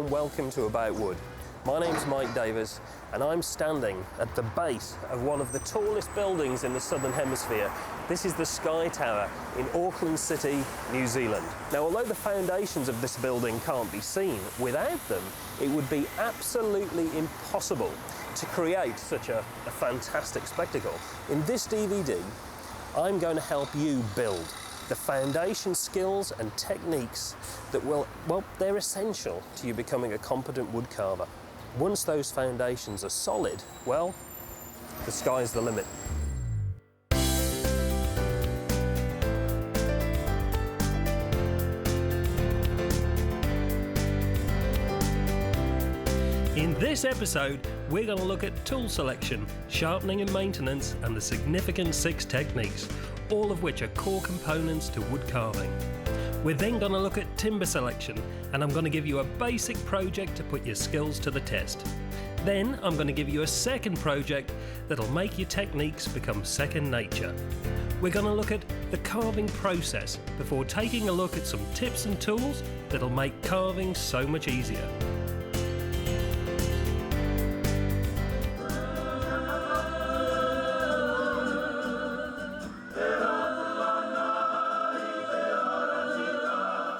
and welcome to About Wood. My name's Mike Davies and I'm standing at the base of one of the tallest buildings in the Southern Hemisphere. This is the Sky Tower in Auckland City, New Zealand. Now, although the foundations of this building can't be seen, without them it would be absolutely impossible to create such a fantastic spectacle. In this DVD, I'm going to help you build the foundation skills and techniques that will, well, they're essential to you becoming a competent woodcarver. Once those foundations are solid, well, the sky's the limit. In this episode, we're going to look at tool selection, sharpening and maintenance, and the significant 6 techniques, all of which are core components to wood carving. We're then going to look at timber selection, and I'm going to give you a basic project to put your skills to the test. Then I'm going to give you a second project that'll make your techniques become second nature. We're going to look at the carving process before taking a look at some tips and tools that'll make carving so much easier.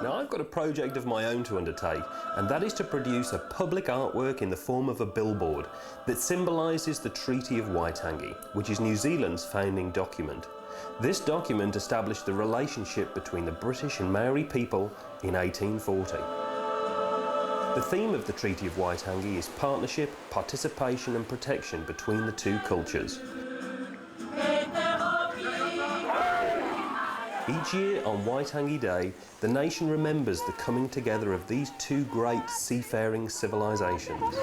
Now, I've got a project of my own to undertake, and that is to produce a public artwork in the form of a billboard that symbolises the Treaty of Waitangi, which is New Zealand's founding document. This document established the relationship between the British and Maori people in 1840. The theme of the Treaty of Waitangi is partnership, participation and protection between the two cultures. Each year on Waitangi Day, the nation remembers the coming together of these two great seafaring civilisations.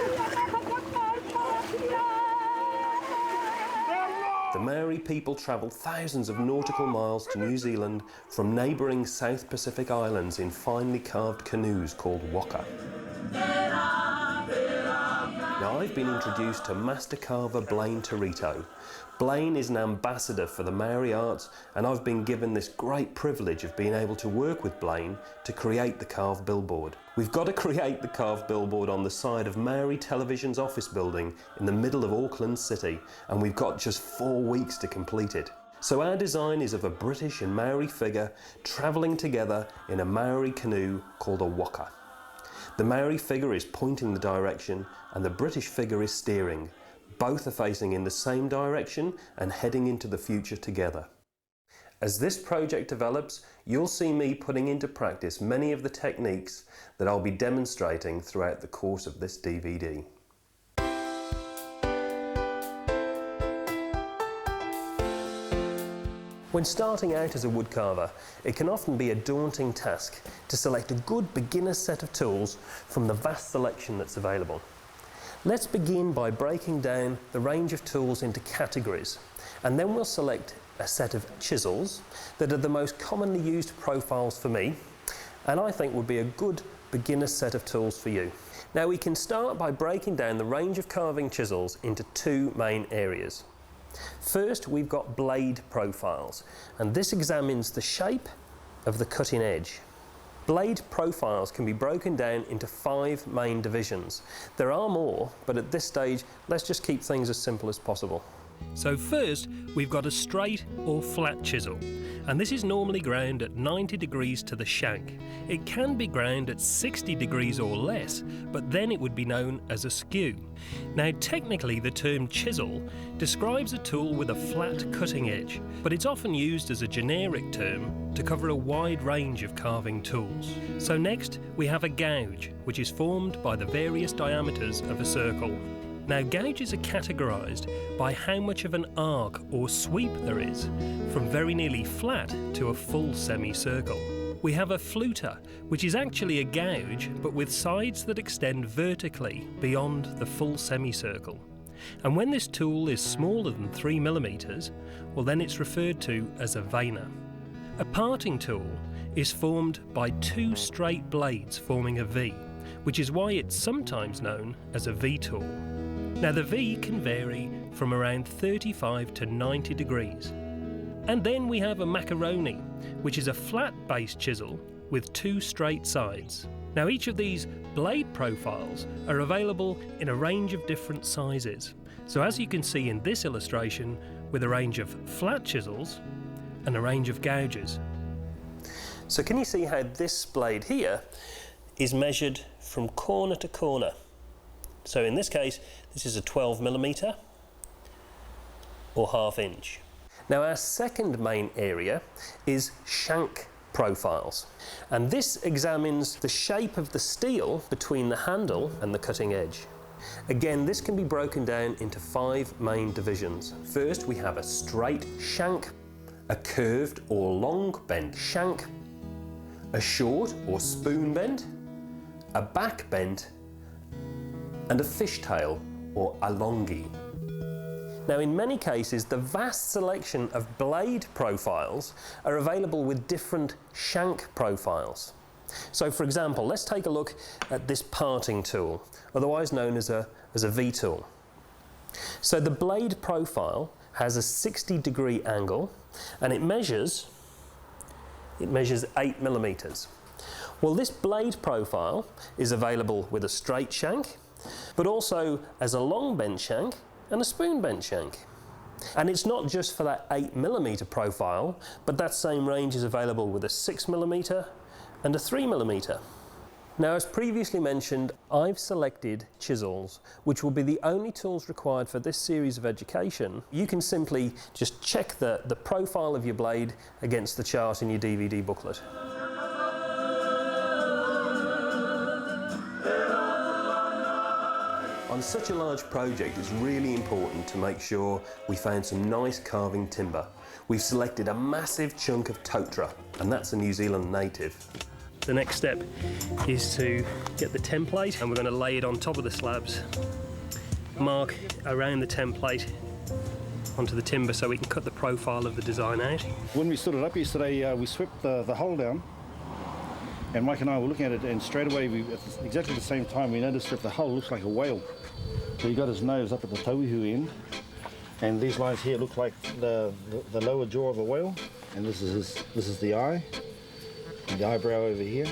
The Maori people travelled thousands of nautical miles to New Zealand from neighbouring South Pacific islands in finely carved canoes called waka. Now, I've been introduced to master carver Blaine Torito. Blaine is an ambassador for the Maori arts, and I've been given this great privilege of being able to work with Blaine to create the carved billboard. We've got to create the carved billboard on the side of Maori Television's office building in the middle of Auckland City, and we've got just 4 weeks to complete it. So our design is of a British and Maori figure travelling together in a Maori canoe called a waka. The Maori figure is pointing the direction and the British figure is steering. Both are facing in the same direction and heading into the future together. As this project develops, you'll see me putting into practice many of the techniques that I'll be demonstrating throughout the course of this DVD. When starting out as a woodcarver, it can often be a daunting task to select a good beginner set of tools from the vast selection that's available. Let's begin by breaking down the range of tools into categories, and then we'll select a set of chisels that are the most commonly used profiles for me, and I think would be a good beginner set of tools for you. Now, we can start by breaking down the range of carving chisels into 2 main areas. First, we've got blade profiles, and this examines the shape of the cutting edge. Blade profiles can be broken down into 5 main divisions. There are more, but at this stage, let's just keep things as simple as possible. So first, we've got a straight or flat chisel, and this is normally ground at 90 degrees to the shank. It can be ground at 60 degrees or less, but then it would be known as a skew. Now, technically, the term chisel describes a tool with a flat cutting edge, but it's often used as a generic term to cover a wide range of carving tools. So next, we have a gouge, which is formed by the various diameters of a circle. Now, gouges are categorised by how much of an arc or sweep there is, from very nearly flat to a full semicircle. We have a fluter, which is actually a gouge, but with sides that extend vertically beyond the full semicircle. And when this tool is smaller than 3 millimeters, well, then it's referred to as a veiner. A parting tool is formed by 2 straight blades forming a V, which is why it's sometimes known as a V-tool. Now, the V can vary from around 35 to 90 degrees. And then we have a macaroni, which is a flat base chisel with 2 straight sides. Now each of these blade profiles are available in a range of different sizes. So as you can see in this illustration, with a range of flat chisels and a range of gouges. So can you see how this blade here is measured from corner to corner? So in this case, this is a 12mm or 1/2 inch. Now our second main area is shank profiles, and this examines the shape of the steel between the handle and the cutting edge. Again, this can be broken down into 5 main divisions. First, we have a straight shank, a curved or long bent shank, a short or spoon bent, a back bent, and a fishtail or allonghi. Now in many cases, the vast selection of blade profiles are available with different shank profiles. So for example, let's take a look at this parting tool, otherwise known as a V-tool. So the blade profile has a 60-degree angle and it measures 8mm. Well, this blade profile is available with a straight shank, but also as a long bent shank and a spoon bent shank. And it's not just for that 8mm profile, but that same range is available with a 6mm and a 3mm. Now, as previously mentioned, I've selected chisels, which will be the only tools required for this series of education. You can simply just check the profile of your blade against the chart in your DVD booklet. On such a large project, it's really important to make sure we found some nice carving timber. We've selected a massive chunk of totara, and that's a New Zealand native. The next step is to get the template, and we're going to lay it on top of the slabs. Mark around the template onto the timber so we can cut the profile of the design out. When we stood it up yesterday, we swept the hole down, and Mike and I were looking at it, and straight away, at exactly the same time, we noticed that the hole looks like a whale. So he got his nose up at the tauihu end, and these lines here look like the lower jaw of a whale, and this is the eye, and the eyebrow over here,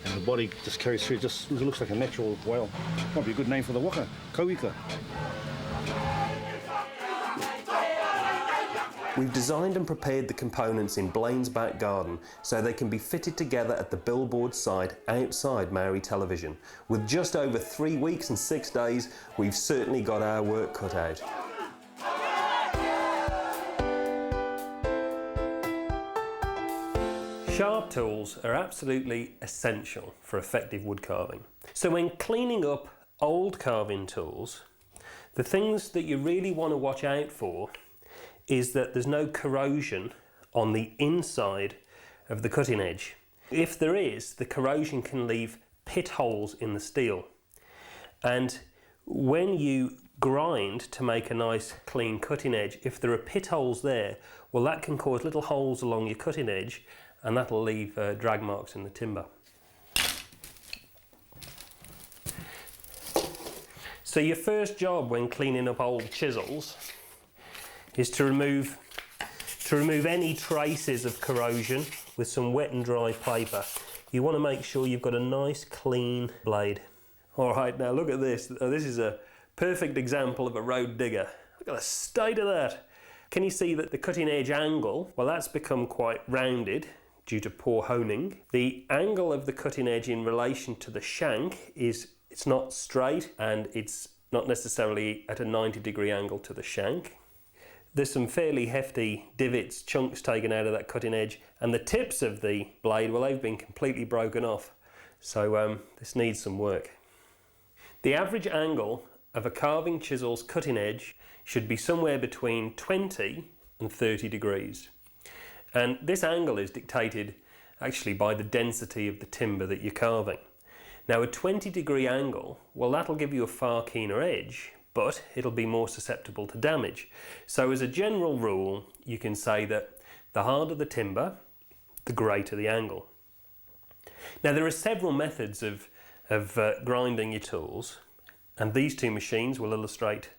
and the body just carries through. It just looks like a natural whale. Might be a good name for the waka, kauika. We've designed and prepared the components in Blaine's back garden so they can be fitted together at the billboard site outside Maori television. With just over 3 weeks and 6 days, we've certainly got our work cut out. Sharp tools are absolutely essential for effective wood carving. So when cleaning up old carving tools, the things that you really want to watch out for is that there's no corrosion on the inside of the cutting edge. If there is, the corrosion can leave pit holes in the steel. And when you grind to make a nice clean cutting edge, if there are pit holes there, well, that can cause little holes along your cutting edge, and that'll leave drag marks in the timber. So your first job when cleaning up old chisels is to remove any traces of corrosion with some wet and dry paper. You want to make sure you've got a nice clean blade. All right, now look at this. This is a perfect example of a road digger. Look at the state of that. Can you see that the cutting edge angle, well, that's become quite rounded due to poor honing. The angle of the cutting edge in relation to the shank it's not straight, and it's not necessarily at a 90-degree angle to the shank. There's some fairly hefty divots, chunks taken out of that cutting edge, and the tips of the blade, well, they've been completely broken off. So this needs some work. The average angle of a carving chisel's cutting edge should be somewhere between 20 and 30 degrees. And this angle is dictated actually by the density of the timber that you're carving. Now a 20-degree angle, well, that'll give you a far keener edge, but it'll be more susceptible to damage. So as a general rule, you can say that the harder the timber, the greater the angle. Now there are several methods of grinding your tools, and these two machines will illustrate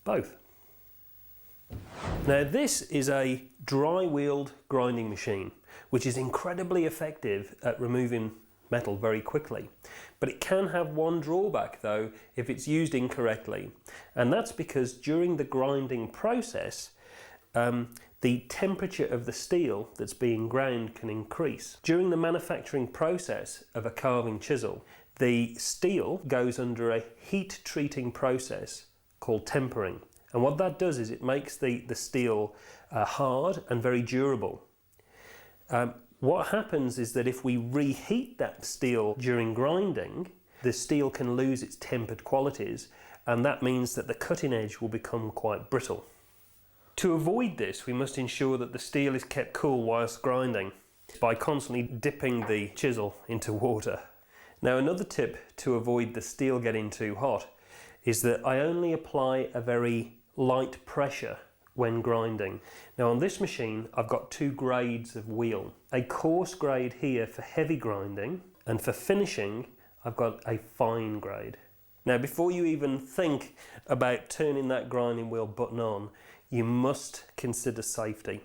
both. Now this is a dry-wheeled grinding machine, which is incredibly effective at removing metal very quickly. But it can have one drawback though if it's used incorrectly, and that's because during the grinding process the temperature of the steel that's being ground can increase. During the manufacturing process of a carving chisel, the steel goes under a heat treating process called tempering, and what that does is it makes the steel hard and very durable. What happens is that if we reheat that steel during grinding, the steel can lose its tempered qualities, and that means that the cutting edge will become quite brittle. To avoid this, we must ensure that the steel is kept cool whilst grinding by constantly dipping the chisel into water. Now, another tip to avoid the steel getting too hot is that I only apply a very light pressure when grinding. Now, on this machine I've got two grades of wheel, a coarse grade here for heavy grinding, and for finishing I've got a fine grade. Now, before you even think about turning that grinding wheel button on, you must consider safety,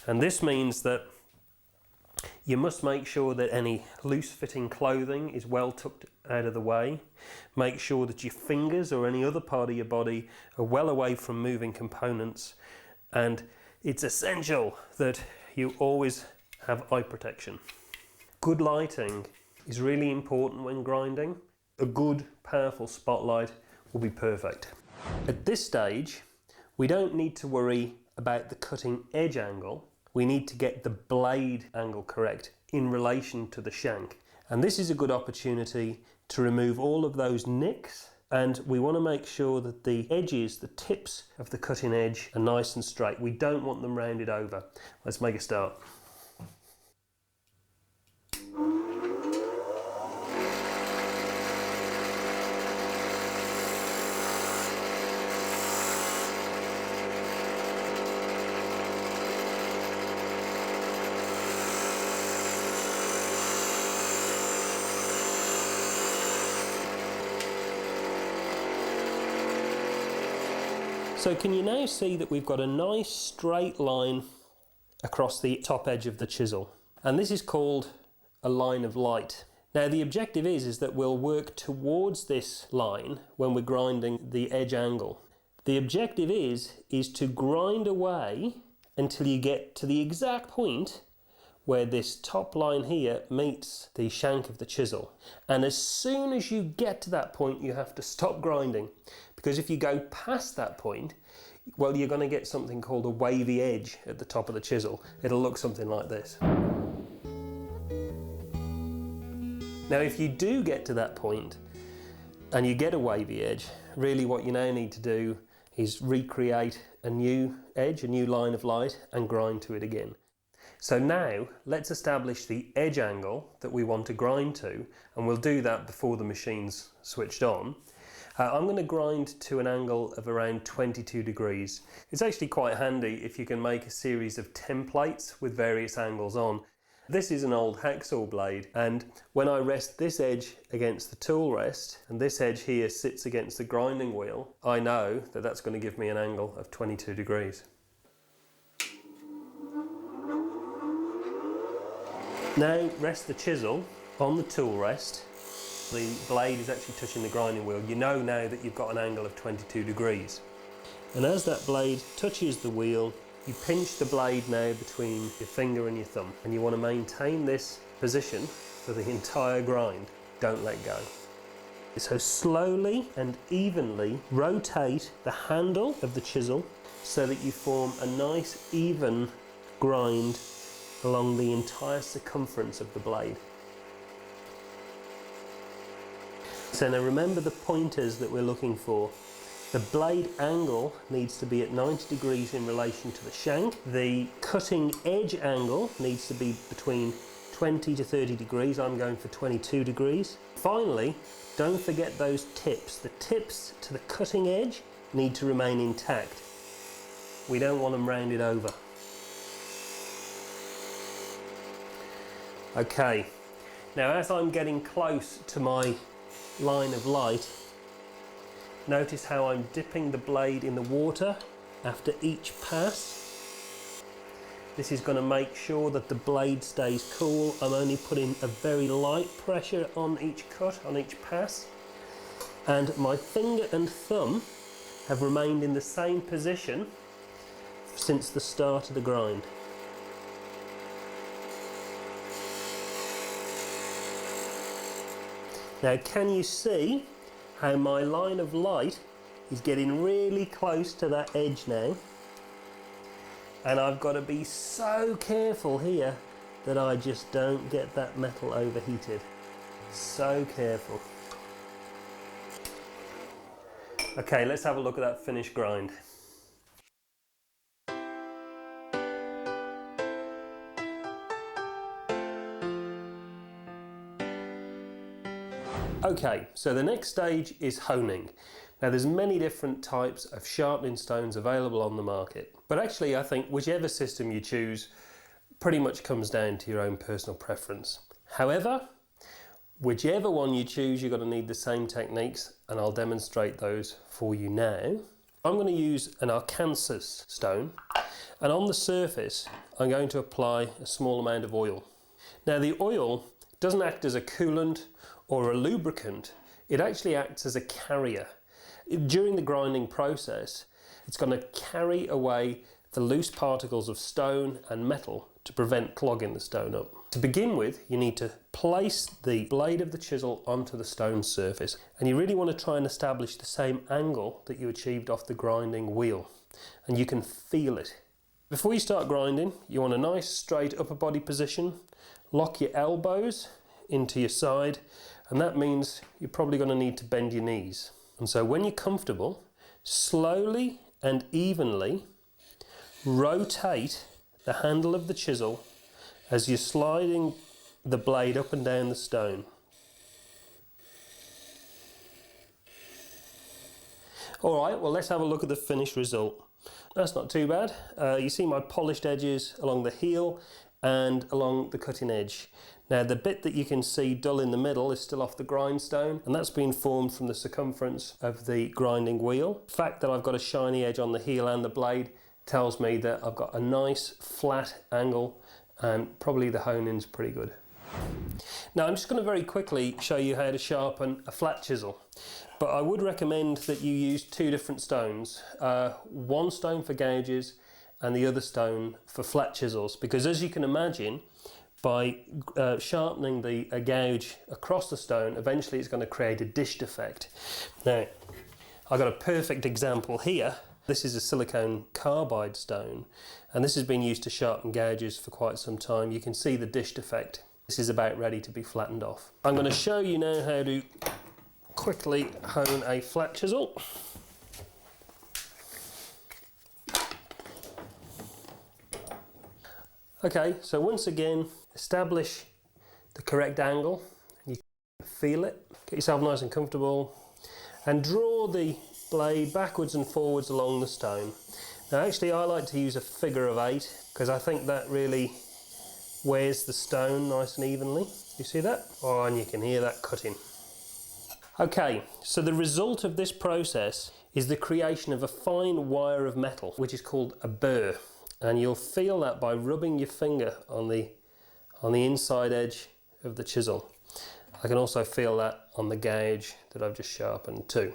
and this means that you must make sure that any loose-fitting clothing is well tucked out of the way. Make sure that your fingers or any other part of your body are well away from moving components, and it's essential that you always have eye protection. Good lighting is really important when grinding. A good, powerful spotlight will be perfect. At this stage, we don't need to worry about the cutting edge angle. We need to get the blade angle correct in relation to the shank. And this is a good opportunity to remove all of those nicks, and we want to make sure that the edges, the tips of the cutting edge, are nice and straight. We don't want them rounded over. Let's make a start. So can you now see that we've got a nice straight line across the top edge of the chisel, and this is called a line of light. Now the objective is that we'll work towards this line when we're grinding the edge angle. The objective is to grind away until you get to the exact point where this top line here meets the shank of the chisel. And as soon as you get to that point, you have to stop grinding, because if you go past that point, well, you're going to get something called a wavy edge at the top of the chisel. It'll look something like this. Now, if you do get to that point and you get a wavy edge, really what you now need to do is recreate a new edge, a new line of light, and grind to it again. So now let's establish the edge angle that we want to grind to, and we'll do that before the machine's switched on. I'm going to grind to an angle of around 22 degrees. It's actually quite handy if you can make a series of templates with various angles on. This is an old hacksaw blade, and when I rest this edge against the tool rest and this edge here sits against the grinding wheel, I know that that's going to give me an angle of 22 degrees. Now rest the chisel on the tool rest. The blade is actually touching the grinding wheel. You know now that you've got an angle of 22 degrees. And as that blade touches the wheel, you pinch the blade now between your finger and your thumb. And you want to maintain this position for the entire grind. Don't let go. So slowly and evenly rotate the handle of the chisel so that you form a nice even grind along the entire circumference of the blade. So now remember the pointers that we're looking for. The blade angle needs to be at 90 degrees in relation to the shank. The cutting edge angle needs to be between 20 to 30 degrees. I'm going for 22 degrees. Finally, don't forget those tips. The tips to the cutting edge need to remain intact. We don't want them rounded over. Okay, now as I'm getting close to my line of light, notice how I'm dipping the blade in the water after each pass. This is going to make sure that the blade stays cool. I'm only putting a very light pressure on each cut, on each pass. And my finger and thumb have remained in the same position since the start of the grind. Now, can you see how my line of light is getting really close to that edge now? And I've got to be so careful here that I just don't get that metal overheated. So careful. Okay, let's have a look at that finished grind. Okay, so the next stage is honing. Now there's many different types of sharpening stones available on the market, but actually I think whichever system you choose pretty much comes down to your own personal preference. However, whichever one you choose, you're going to need the same techniques, and I'll demonstrate those for you now. I'm going to use an Arkansas stone, and on the surface I'm going to apply a small amount of oil. Now the oil doesn't act as a coolant or a lubricant, it actually acts as a carrier. During the grinding process, it's going to carry away the loose particles of stone and metal to prevent clogging the stone up. To begin with, you need to place the blade of the chisel onto the stone surface, and you really want to try and establish the same angle that you achieved off the grinding wheel, and you can feel it. Before you start grinding, you want a nice straight upper body position, lock your elbows into your side, and that means you're probably going to need to bend your knees. And so when you're comfortable, slowly and evenly rotate the handle of the chisel as you're sliding the blade up and down the stone. Alright, well let's have a look at the finished result. That's not too bad. You see my polished edges along the heel and along the cutting edge. Now the bit that you can see dull in the middle is still off the grindstone, and that's been formed from the circumference of the grinding wheel. The fact that I've got a shiny edge on the heel and the blade tells me that I've got a nice flat angle, and probably the honing's pretty good. Now I'm just going to very quickly show you how to sharpen a flat chisel, but I would recommend that you use two different stones, one stone for gouges and the other stone for flat chisels, because as you can imagine, by sharpening the gouge across the stone, eventually it's going to create a dished effect. Now, I've got a perfect example here. This is a silicone carbide stone, and this has been used to sharpen gouges for quite some time. You can see the dished effect. This is about ready to be flattened off. I'm going to show you now how to quickly hone a flat chisel. Okay, so once again, establish the correct angle. You can feel it. Get yourself nice and comfortable, and draw the blade backwards and forwards along the stone. Now actually I like to use a figure of 8 because I think that really wears the stone nice and evenly. You see that? Oh, and you can hear that cutting. Okay, so the result of this process is the creation of a fine wire of metal, which is called a burr. And you'll feel that by rubbing your finger on the inside edge of the chisel. I can also feel that on the gouge that I've just sharpened too.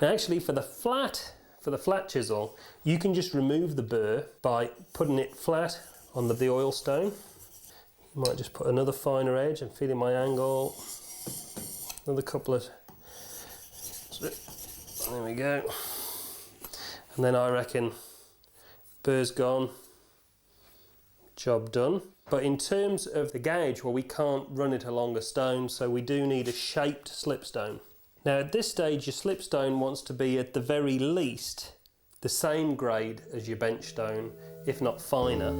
Now actually for the flat chisel, you can just remove the burr by putting it flat on the oil stone. You might just put another finer edge and feeling my angle. Another couple of, there we go. And then I reckon burr's gone, job done. But in terms of the gouge, well, we can't run it along a stone, so we do need a shaped slipstone. Now at this stage, your slipstone wants to be at the very least the same grade as your bench stone, if not finer.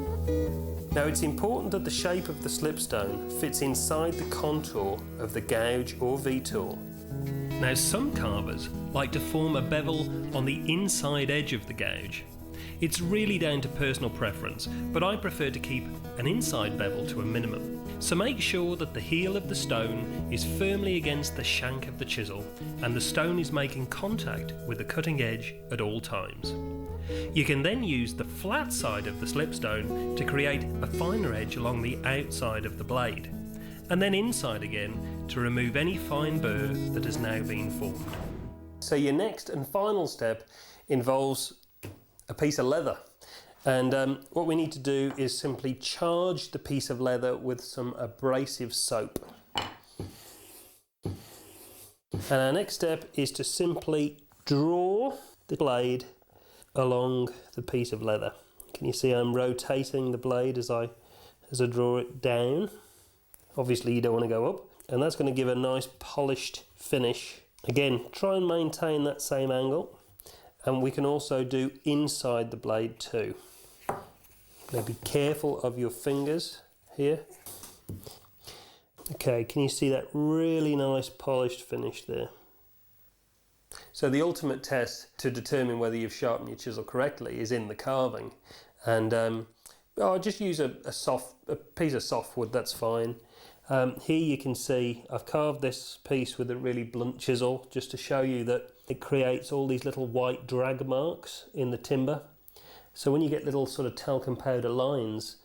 Now it's important that the shape of the slipstone fits inside the contour of the gouge or V-tool. Now some carvers like to form a bevel on the inside edge of the gouge. It's really down to personal preference, but I prefer to keep an inside bevel to a minimum. So make sure that the heel of the stone is firmly against the shank of the chisel and the stone is making contact with the cutting edge at all times. You can then use the flat side of the slipstone to create a finer edge along the outside of the blade, and then inside again to remove any fine burr that has now been formed. So your next and final step involves a piece of leather. And what we need to do is simply charge the piece of leather with some abrasive soap. And our next step is to simply draw the blade along the piece of leather. Can you see I'm rotating the blade as I draw it down? Obviously you don't want to go up, and that's going to give a nice polished finish. Again, try and maintain that same angle, and we can also do inside the blade too. Now be careful of your fingers here. Okay, can you see that really nice polished finish there? So the ultimate test to determine whether you've sharpened your chisel correctly is in the carving. And I'll just use a piece of softwood, that's fine. Here you can see I've carved this piece with a really blunt chisel just to show you that it creates all these little white drag marks in the timber. So when you get little sort of talcum powder lines,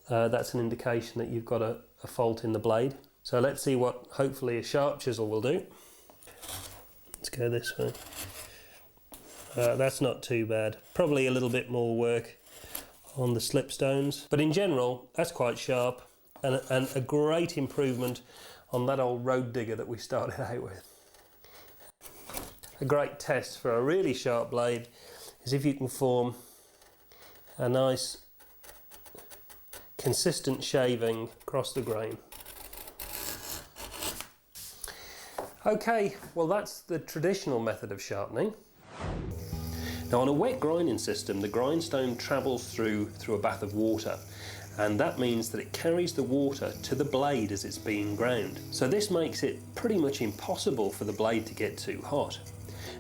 that's an indication that you've got a fault in the blade. So let's see what hopefully a sharp chisel will do. Let's go this way. That's not too bad. Probably a little bit more work on the slipstones, but in general that's quite sharp, and a great improvement on that old road digger that we started out with. A great test for a really sharp blade is if you can form a nice consistent shaving across the grain. Okay, well that's the traditional method of sharpening. Now on a wet grinding system, the grindstone travels through a bath of water, and that means that it carries the water to the blade as it's being ground. So this makes it pretty much impossible for the blade to get too hot.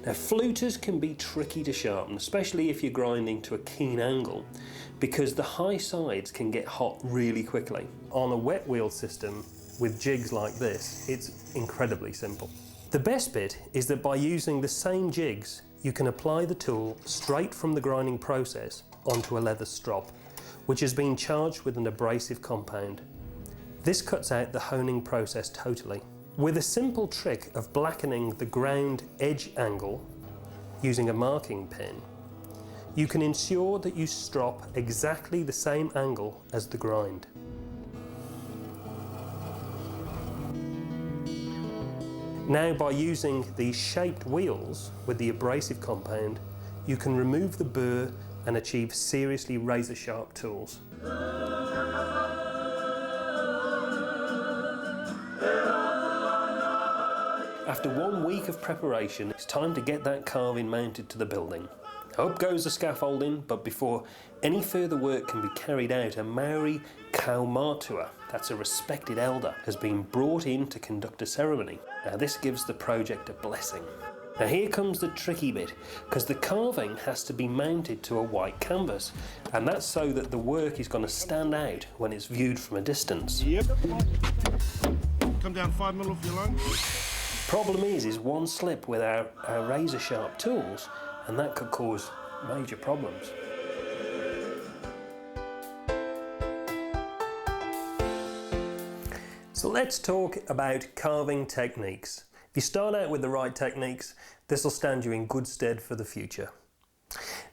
Now fluters can be tricky to sharpen, especially if you're grinding to a keen angle, because the high sides can get hot really quickly. On a wet wheel system with jigs like this, it's incredibly simple. The best bit is that by using the same jigs, you can apply the tool straight from the grinding process onto a leather strop, which has been charged with an abrasive compound. This cuts out the honing process totally. With a simple trick of blackening the ground edge angle using a marking pen, you can ensure that you strop exactly the same angle as the grind. Now by using these shaped wheels with the abrasive compound, you can remove the burr and achieve seriously razor sharp tools. After 1 week of preparation, it's time to get that carving mounted to the building. Up goes the scaffolding, but before any further work can be carried out, a Maori kaumatua, that's a respected elder, has been brought in to conduct a ceremony. Now this gives the project a blessing. Now here comes the tricky bit, because the carving has to be mounted to a white canvas, and that's so that the work is going to stand out when it's viewed from a distance. Yep. Come down 5 mil off your line. Problem is one slip with our razor sharp tools, and that could cause major problems. So let's talk about carving techniques. If you start out with the right techniques, this will stand you in good stead for the future.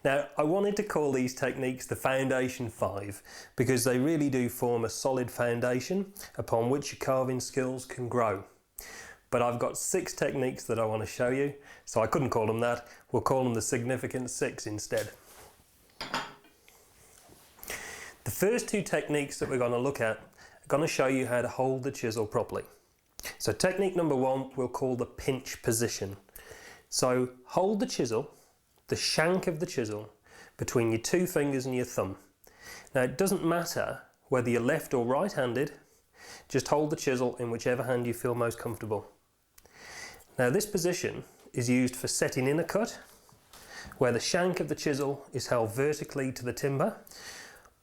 Now, I wanted to call these techniques the Foundation 5 because they really do form a solid foundation upon which your carving skills can grow. But I've got 6 techniques that I want to show you, so I couldn't call them that. We'll call them the Significant 6 instead. The first 2 techniques that we're going to look at are going to show you how to hold the chisel properly. So technique number 1 we'll call the pinch position. So hold the chisel, the shank of the chisel, between your 2 fingers and your thumb. Now it doesn't matter whether you're left or right-handed, just hold the chisel in whichever hand you feel most comfortable. Now this position is used for setting in a cut, where the shank of the chisel is held vertically to the timber,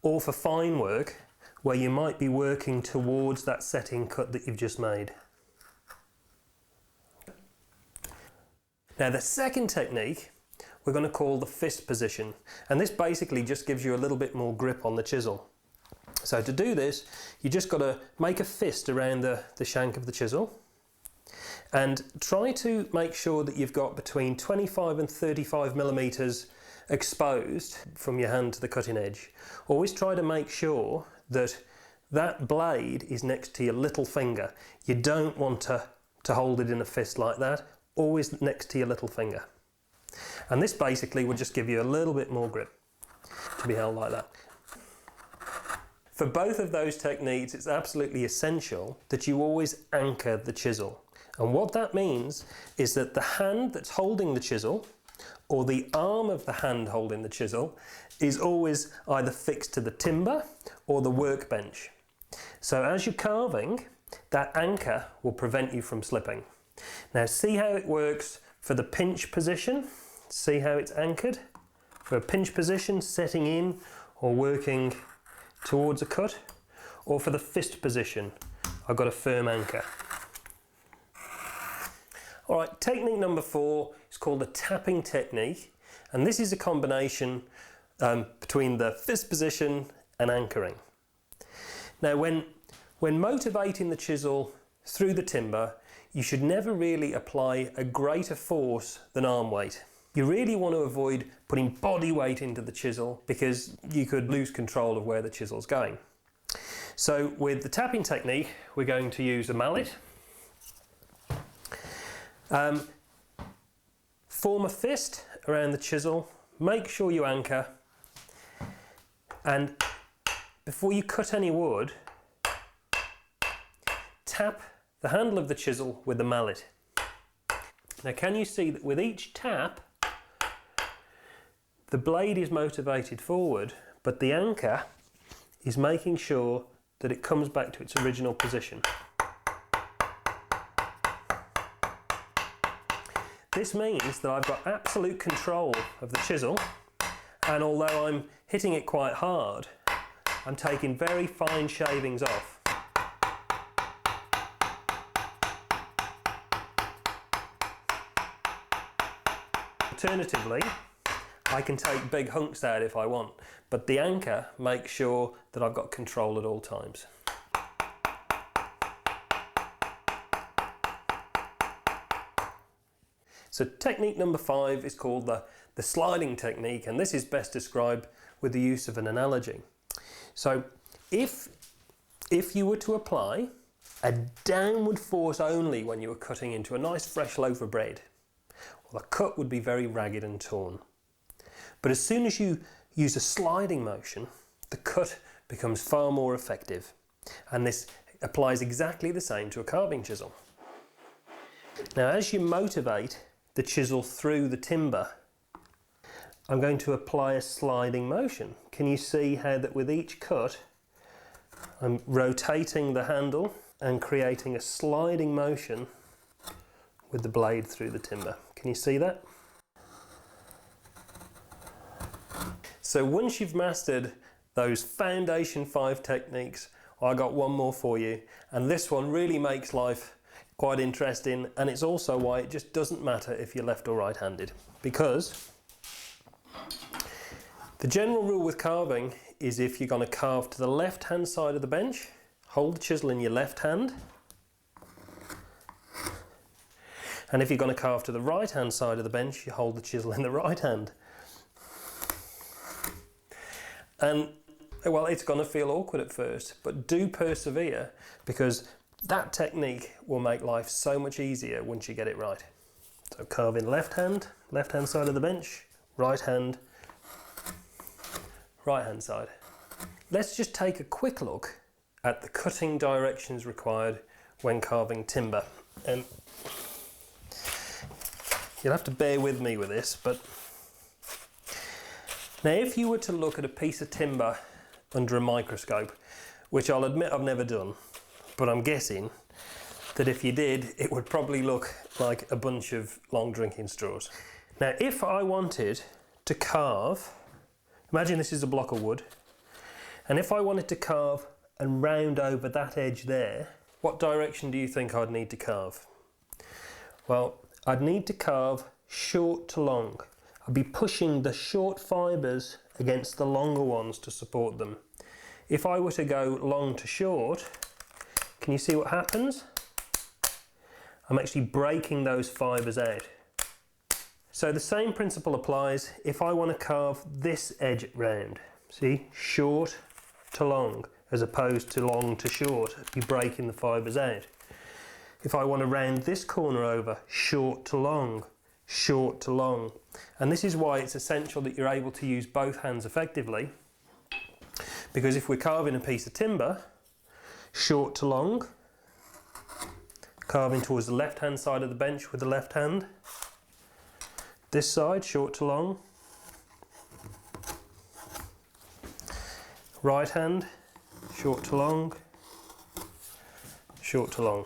or for fine work, where you might be working towards that setting cut that you've just made. Now the second technique we're going to call the fist position, and this basically just gives you a little bit more grip on the chisel. So to do this, you just got to make a fist around the shank of the chisel and try to make sure that you've got between 25 and 35 millimeters exposed from your hand to the cutting edge. Always try to make sure that that blade is next to your little finger. You don't want to hold it in a fist like that, always next to your little finger. And this basically will just give you a little bit more grip to be held like that. For both of those techniques, it's absolutely essential that you always anchor the chisel. And what that means is that the hand that's holding the chisel, or the arm of the hand holding the chisel, is always either fixed to the timber or the workbench. So as you're carving, that anchor will prevent you from slipping. Now see how it works for the pinch position. See how it's anchored? For a pinch position, setting in or working towards a cut, or for the fist position, I've got a firm anchor. All right, technique number 4 is called the tapping technique, and this is a combination between the fist position and anchoring. Now when motivating the chisel through the timber, you should never really apply a greater force than arm weight. You really want to avoid putting body weight into the chisel because you could lose control of where the chisel's going. So with the tapping technique, we're going to use a mallet. Form a fist around the chisel, make sure you anchor, and before you cut any wood, tap the handle of the chisel with the mallet. Now can you see that with each tap, the blade is motivated forward, but the anchor is making sure that it comes back to its original position. This means that I've got absolute control of the chisel, and although I'm hitting it quite hard, I'm taking very fine shavings off. Alternatively, I can take big hunks out if I want, but the anchor makes sure that I've got control at all times. So technique number 5 is called the sliding technique, and this is best described with the use of an analogy. So if you were to apply a downward force only when you were cutting into a nice fresh loaf of bread, well, the cut would be very ragged and torn. But as soon as you use a sliding motion, the cut becomes far more effective. And this applies exactly the same to a carving chisel. Now, as you motivate the chisel through the timber, I'm going to apply a sliding motion. Can you see how that with each cut, I'm rotating the handle and creating a sliding motion with the blade through the timber? Can you see that? So once you've mastered those foundation 5 techniques, I got one more for you, and this one really makes life quite interesting, and it's also why it just doesn't matter if you're left or right-handed, because the general rule with carving is if you're going to carve to the left-hand side of the bench, hold the chisel in your left hand, and if you're going to carve to the right-hand side of the bench, you hold the chisel in the right hand. And well, it's going to feel awkward at first, but do persevere, because that technique will make life so much easier once you get it right. So carving left hand side of the bench, right hand side. Let's just take a quick look at the cutting directions required when carving timber. And you'll have to bear with me with this, but now if you were to look at a piece of timber under a microscope, which I'll admit I've never done, but I'm guessing that if you did, it would probably look like a bunch of long drinking straws. Now, if I wanted to carve, imagine this is a block of wood, and if I wanted to carve and round over that edge there, what direction do you think I'd need to carve? Well, I'd need to carve short to long. I'd be pushing the short fibres against the longer ones to support them. If I were to go long to short, can you see what happens? I'm actually breaking those fibres out. So the same principle applies if I want to carve this edge round. See, short to long, as opposed to long to short, I'd be breaking the fibres out. If I want to round this corner over, short to long, short to long. And this is why it's essential that you're able to use both hands effectively, because if we're carving a piece of timber, short to long, carving towards the left hand side of the bench with the left hand, this side, short to long, right hand, short to long, short to long.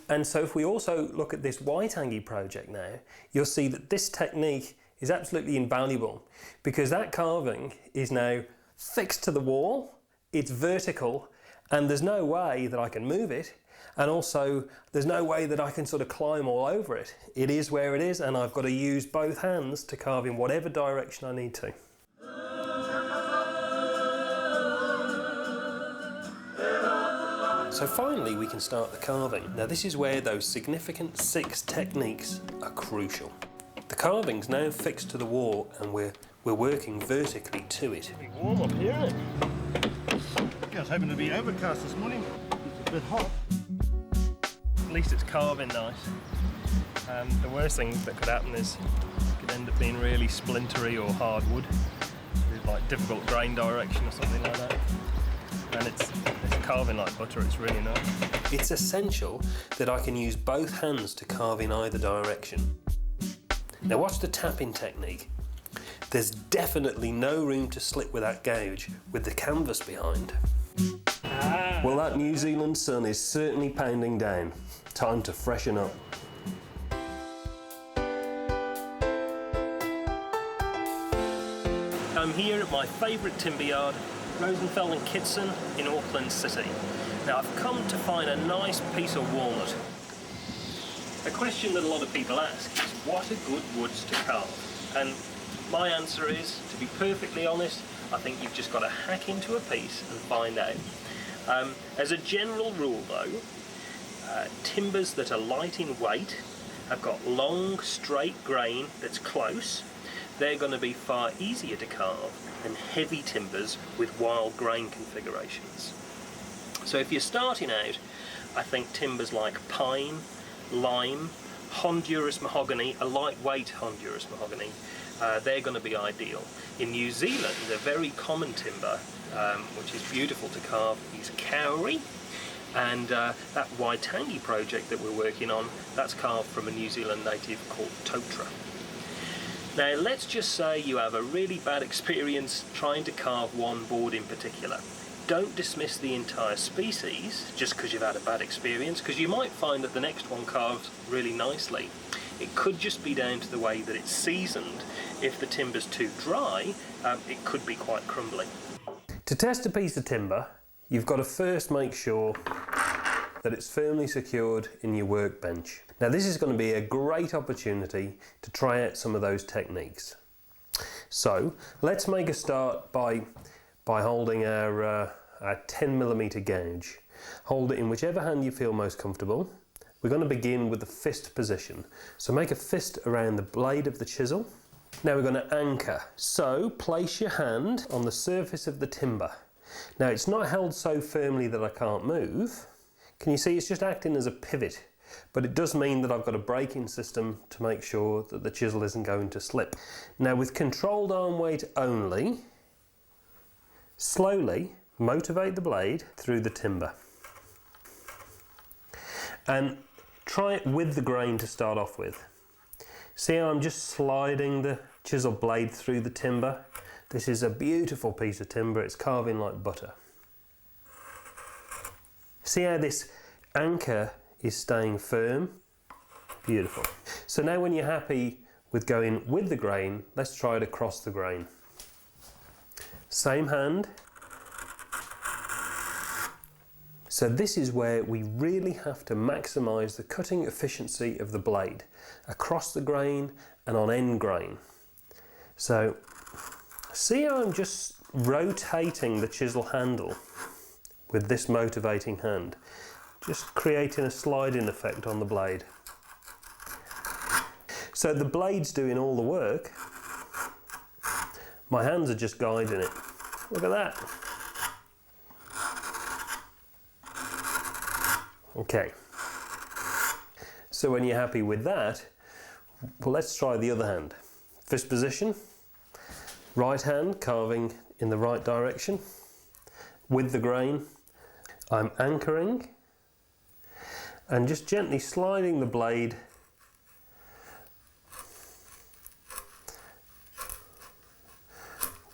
And so if we also look at this Waitangi project now, you'll see that this technique is absolutely invaluable, because that carving is now fixed to the wall, it's vertical, and there's no way that I can move it, and also there's no way that I can sort of climb all over it. It is where it is, and I've got to use both hands to carve in whatever direction I need to. So finally we can start the carving. Now this is where those significant 6 techniques are crucial. The carving's now fixed to the wall and we're working vertically to it. It's warm up here, isn't it? I was hoping to be overcast this morning. It's a bit hot. At least it's carving nice. The worst thing that could happen is it could end up being really splintery or hard wood, with like difficult grain direction or something like that. And it's carving like butter, it's really nice. It's essential that I can use both hands to carve in either direction. Now watch the tapping technique. There's definitely no room to slip with that gouge with the canvas behind. Well, that New Zealand sun is certainly pounding down. Time to freshen up. I'm here at my favourite timber yard, Rosenfeld and Kitson in Auckland City. Now I've come to find a nice piece of walnut. A question that a lot of people ask is, what are good woods to carve? And my answer is, to be perfectly honest, I think you've just got to hack into a piece and find out. As a general rule though, timbers that are light in weight, have got long straight grain that's close, they're going to be far easier to carve than heavy timbers with wild grain configurations. So if you're starting out, I think timbers like pine, lime, Honduras mahogany, a lightweight Honduras mahogany, they're going to be ideal. In New Zealand, a very common timber, which is beautiful to carve, is kauri, and that Waitangi project that we're working on, that's carved from a New Zealand native called totra. Now let's just say you have a really bad experience trying to carve one board in particular. Don't dismiss the entire species just because you've had a bad experience, because you might find that the next one carves really nicely. It could just be down to the way that it's seasoned. If the timber's too dry, it could be quite crumbly. To test a piece of timber, you've got to first make sure that it's firmly secured in your workbench. Now this is going to be a great opportunity to try out some of those techniques. So let's make a start by holding our 10mm gouge. Hold it in whichever hand you feel most comfortable. We're going to begin with the fist position. So make a fist around the blade of the chisel. Now we're going to anchor. So place your hand on the surface of the timber. Now it's not held so firmly that I can't move. Can you see it's just acting as a pivot? But it does mean that I've got a braking system to make sure that the chisel isn't going to slip. Now with controlled arm weight only, slowly motivate the blade through the timber. And try it with the grain to start off with. See how I'm just sliding the chisel blade through the timber? This is a beautiful piece of timber, it's carving like butter. See how this anchor is staying firm? Beautiful. So now when you're happy with going with the grain, let's try it across the grain. Same hand, So this is where we really have to maximise the cutting efficiency of the blade, across the grain and on end grain. So see how I'm just rotating the chisel handle with this motivating hand, just creating a sliding effect on the blade. So the blade's doing all the work, my hands are just guiding it. Look at that. Okay, so when you're happy with that, well, let's try the other hand. Fist position, right hand carving in the right direction with the grain. I'm anchoring and just gently sliding the blade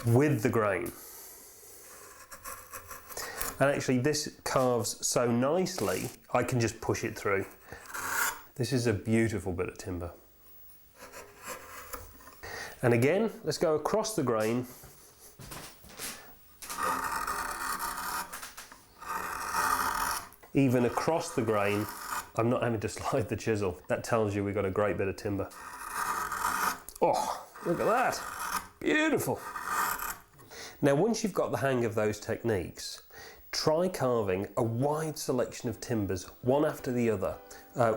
with the grain. And actually this carves so nicely, I can just push it through. This is a beautiful bit of timber. And again, let's go across the grain. Even across the grain, I'm not having to slide the chisel. That tells you we've got a great bit of timber. Oh, look at that. Beautiful. Now, once you've got the hang of those techniques, try carving a wide selection of timbers, one after the other,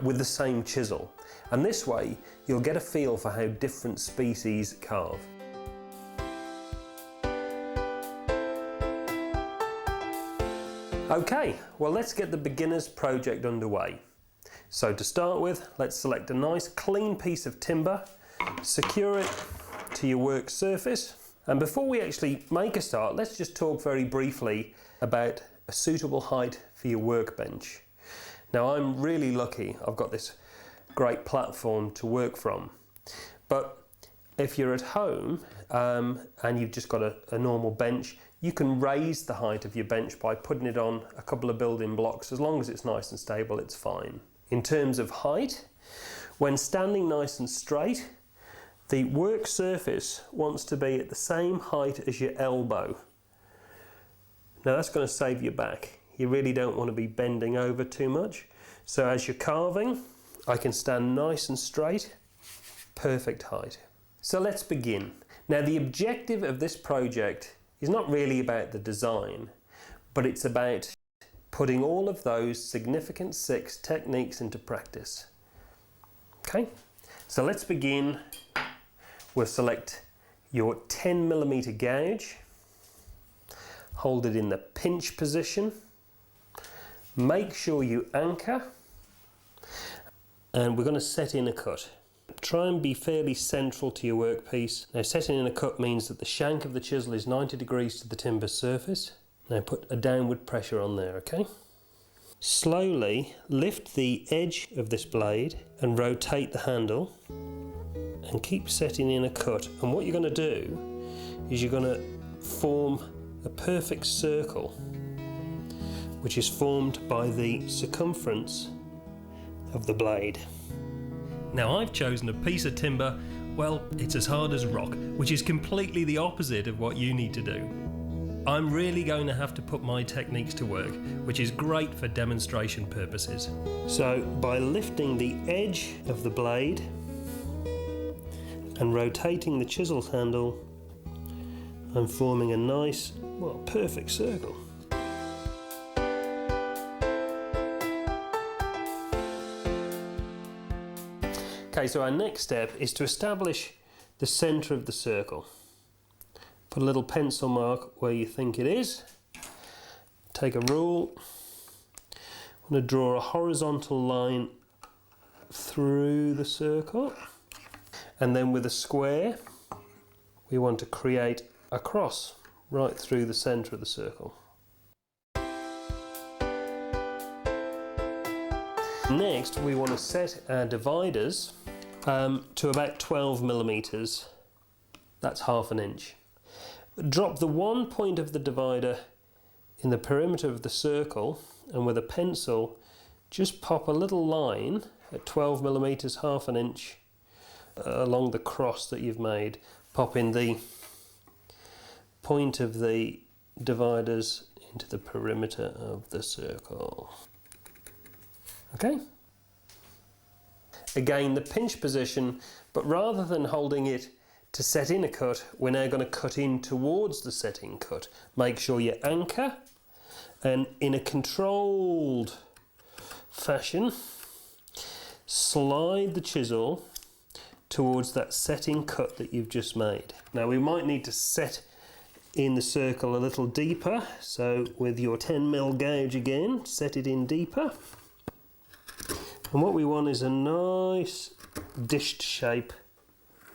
with the same chisel. And this way, you'll get a feel for how different species carve. Okay, well, let's get the beginner's project underway. So to start with, let's select a nice clean piece of timber, secure it to your work surface. And before we actually make a start, let's just talk very briefly about a suitable height for your workbench. Now, I'm really lucky, I've got this great platform to work from. But if you're at home and you've just got a normal bench, you can raise the height of your bench by putting it on a couple of building blocks. As long as it's nice and stable, it's fine. In terms of height, when standing nice and straight, the work surface wants to be at the same height as your elbow. Now that's going to save your back. You really don't want to be bending over too much. So as you're carving, I can stand nice and straight, perfect height. So let's begin. Now the objective of this project is not really about the design, but it's about putting all of those significant 6 techniques into practice. Okay, so let's begin. We'll select your 10mm gouge, hold it in the pinch position, make sure you anchor, and we're going to set in a cut. Try and be fairly central to your workpiece. Now, setting in a cut means that the shank of the chisel is 90 degrees to the timber surface. Now put a downward pressure on there, okay? Slowly lift the edge of this blade and rotate the handle and keep setting in a cut. And what you're going to do is you're going to form a perfect circle, which is formed by the circumference of the blade. Now I've chosen a piece of timber, well, it's as hard as rock, which is completely the opposite of what you need to do. I'm really going to have to put my techniques to work, which is great for demonstration purposes. So by lifting the edge of the blade and rotating the chisel handle, I'm forming a nice, well, perfect circle. Okay, so our next step is to establish the centre of the circle. Put a little pencil mark where you think it is. Take a rule. I'm going to draw a horizontal line through the circle. And then with a square, we want to create a cross right through the centre of the circle. Next, we want to set our dividers to about 12mm. That's ½ an inch. Drop the one point of the divider in the perimeter of the circle, and with a pencil, just pop a little line at 12mm, ½ an inch, along the cross that you've made. Pop in the point of the dividers into the perimeter of the circle. Okay? Again, the pinch position, but rather than holding it to set in a cut, we're now going to cut in towards the setting cut. Make sure you anchor, and in a controlled fashion, slide the chisel towards that setting cut that you've just made. Now we might need to set in the circle a little deeper, so with your 10mm gauge again, set it in deeper. And what we want is a nice dished shape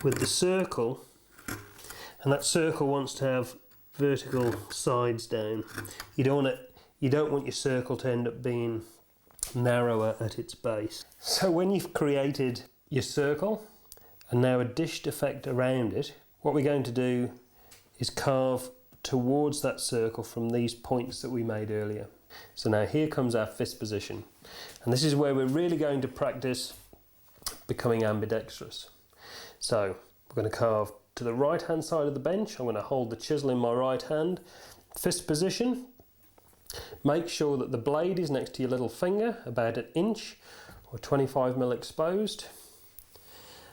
with the circle, and that circle wants to have vertical sides down. You don't want your circle to end up being narrower at its base. So when you've created your circle and now a dished effect around it, what we're going to do is carve towards that circle from these points that we made earlier. So now here comes our fist position, and this is where we're really going to practice becoming ambidextrous. So we're going to carve to the right hand side of the bench. I'm going to hold the chisel in my right hand, fist position. Make sure that the blade is next to your little finger, about 1 inch or 25mm exposed.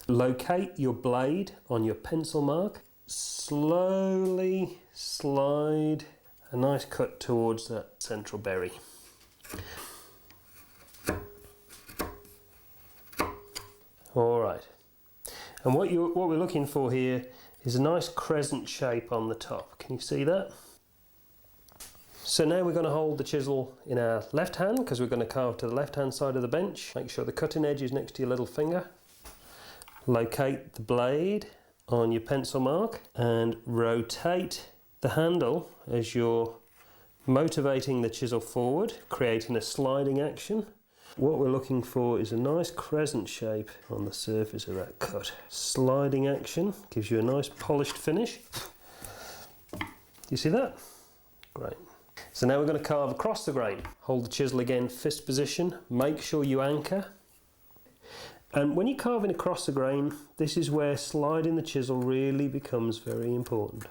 Locate your blade on your pencil mark. Slowly slide a nice cut towards that central berry. All right. And what we're looking for here is a nice crescent shape on the top. Can you see that? So now we're going to hold the chisel in our left hand, because we're going to carve to the left hand side of the bench. Make sure the cutting edge is next to your little finger. Locate the blade on your pencil mark and rotate the handle as you're motivating the chisel forward, creating a sliding action. What we're looking for is a nice crescent shape on the surface of that cut. Sliding action gives you a nice polished finish. You see that? Great. So now we're going to carve across the grain. Hold the chisel again, fist position, make sure you anchor. And when you're carving across the grain, this is where sliding the chisel really becomes very important.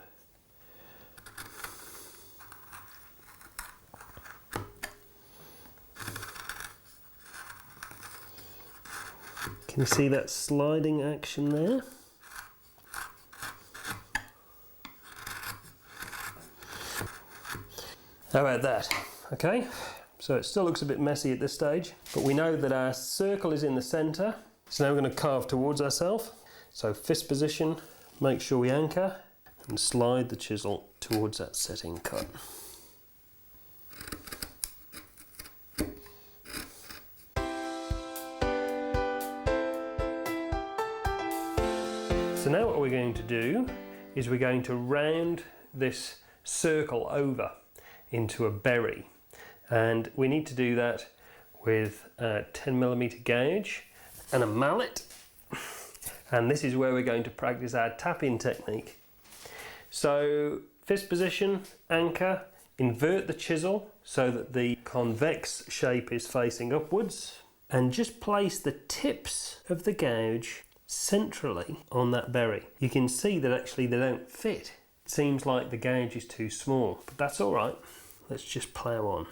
Can you see that sliding action there? How about that? Okay, so it still looks a bit messy at this stage, but we know that our circle is in the centre. So now we're going to carve towards ourselves. So fist position, make sure we anchor, and slide the chisel towards that setting cut. So now what we're going to do is we're going to round this circle over into a berry, and we need to do that with a 10mm gauge and a mallet, and this is where we're going to practice our tap-in technique. So fist position, anchor, invert the chisel so that the convex shape is facing upwards, and just place the tips of the gouge centrally on that berry. You can see that actually they don't fit. It seems like the gouge is too small, but that's all right. Let's just plough on.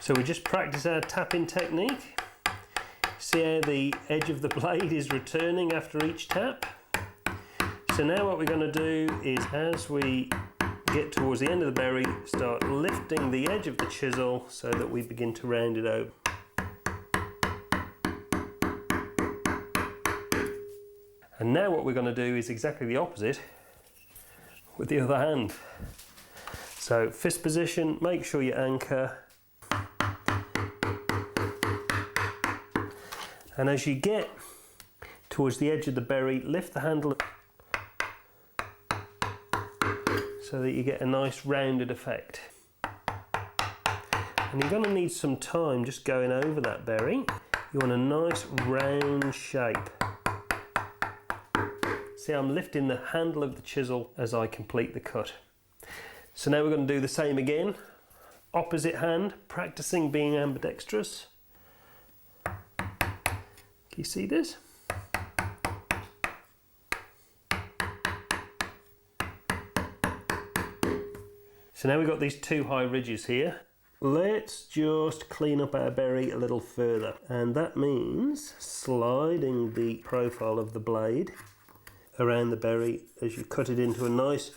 So we just practice our tapping technique. See how the edge of the blade is returning after each tap. So now what we're going to do is, as we get towards the end of the berry, start lifting the edge of the chisel so that we begin to round it over. And now what we're going to do is exactly the opposite with the other hand. So fist position, make sure you anchor. And as you get towards the edge of the berry, lift the handle so that you get a nice rounded effect. And you're going to need some time just going over that berry. You want a nice round shape. See, I'm lifting the handle of the chisel as I complete the cut. So now we're going to do the same again. Opposite hand, practicing being ambidextrous. Can you see this? So now we've got these two high ridges here. Let's just clean up our berry a little further, and that means sliding the profile of the blade around the berry as you cut it into a nice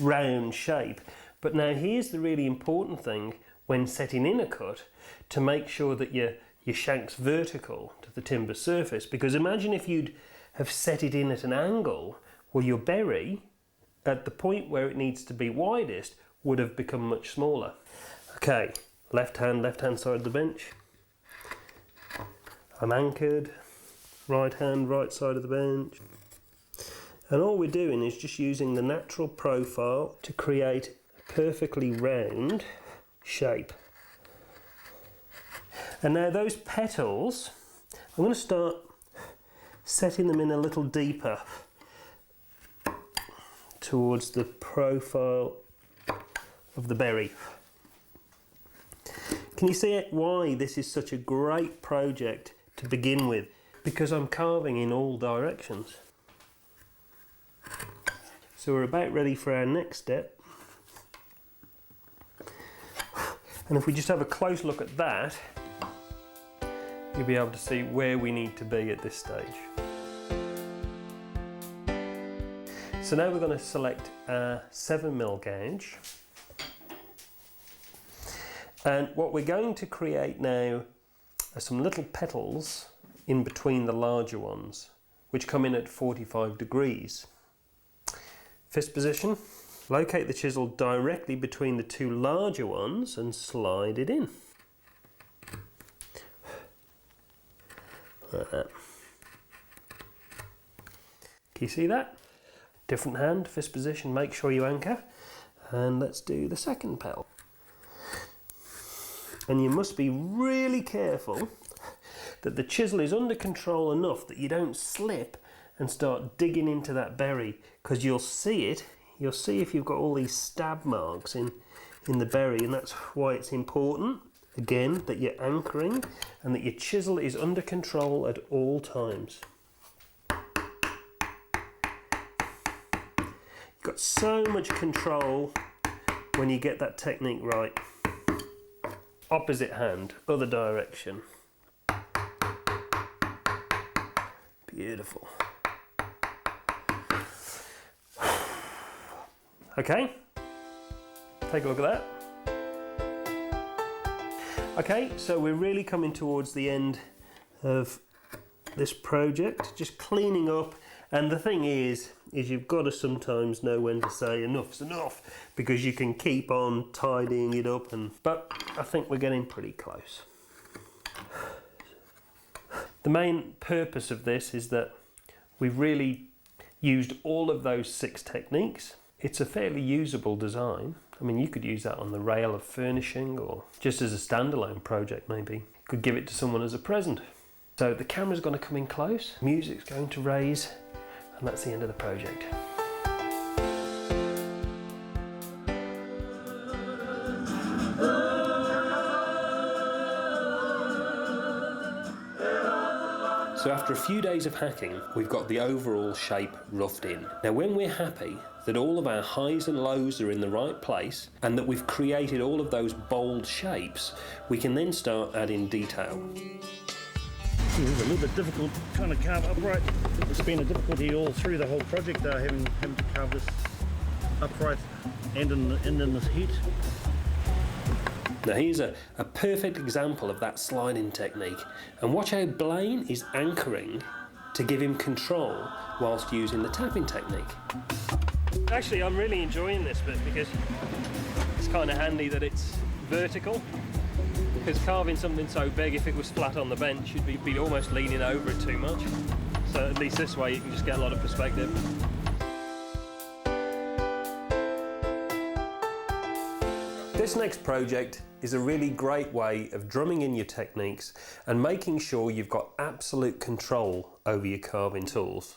round shape. But now here's the really important thing when setting in a cut, to make sure that your shank's vertical to the timber surface, because imagine if you'd have set it in at an angle, well, your berry at the point where it needs to be widest would have become much smaller. Okay, left hand side of the bench. I'm anchored, right hand, right side of the bench. And all we're doing is just using the natural profile to create a perfectly round shape. And now those petals, I'm going to start setting them in a little deeper towards the profile of the berry. Can you see why this is such a great project to begin with? Because I'm carving in all directions. So we're about ready for our next step. And if we just have a close look at that, you'll be able to see where we need to be at this stage. So now we're going to select a 7mm gouge. And what we're going to create now are some little petals in between the larger ones, which come in at 45 degrees. Fist position, locate the chisel directly between the two larger ones and slide it in. Like that. Can you see that? Different hand, fist position, make sure you anchor. And let's do the second petal. And you must be really careful that the chisel is under control enough that you don't slip and start digging into that berry, because you'll see it. You'll see if you've got all these stab marks in the berry, and that's why it's important, again, that you're anchoring and that your chisel is under control at all times. You've got so much control when you get that technique right. Opposite hand, other direction. Beautiful. Okay, take a look at that. Okay, so we're really coming towards the end of this project, just cleaning up. And the thing is you've got to sometimes know when to say enough's enough, because you can keep on tidying it up, but I think we're getting pretty close. The main purpose of this is that we've really used all of those 6 techniques. It's a fairly usable design. I mean, you could use that on the rail of furnishing, or just as a standalone project maybe. You could give it to someone as a present. So the camera's going to come in close, music's going to raise, and that's the end of the project. So after a few days of hacking, we've got the overall shape roughed in. Now when we're happy that all of our highs and lows are in the right place, and that we've created all of those bold shapes, we can then start adding detail. It was a little bit difficult trying to carve upright. It's been a difficulty all through the whole project, having to carve this upright and in this heat. Now here's a perfect example of that sliding technique, and watch how Blaine is anchoring to give him control whilst using the tapping technique. Actually, I'm really enjoying this bit because it's kind of handy that it's vertical, because carving something so big, if it was flat on the bench, you'd be almost leaning over it too much. So at least this way you can just get a lot of perspective. This next project is a really great way of drumming in your techniques and making sure you've got absolute control over your carving tools.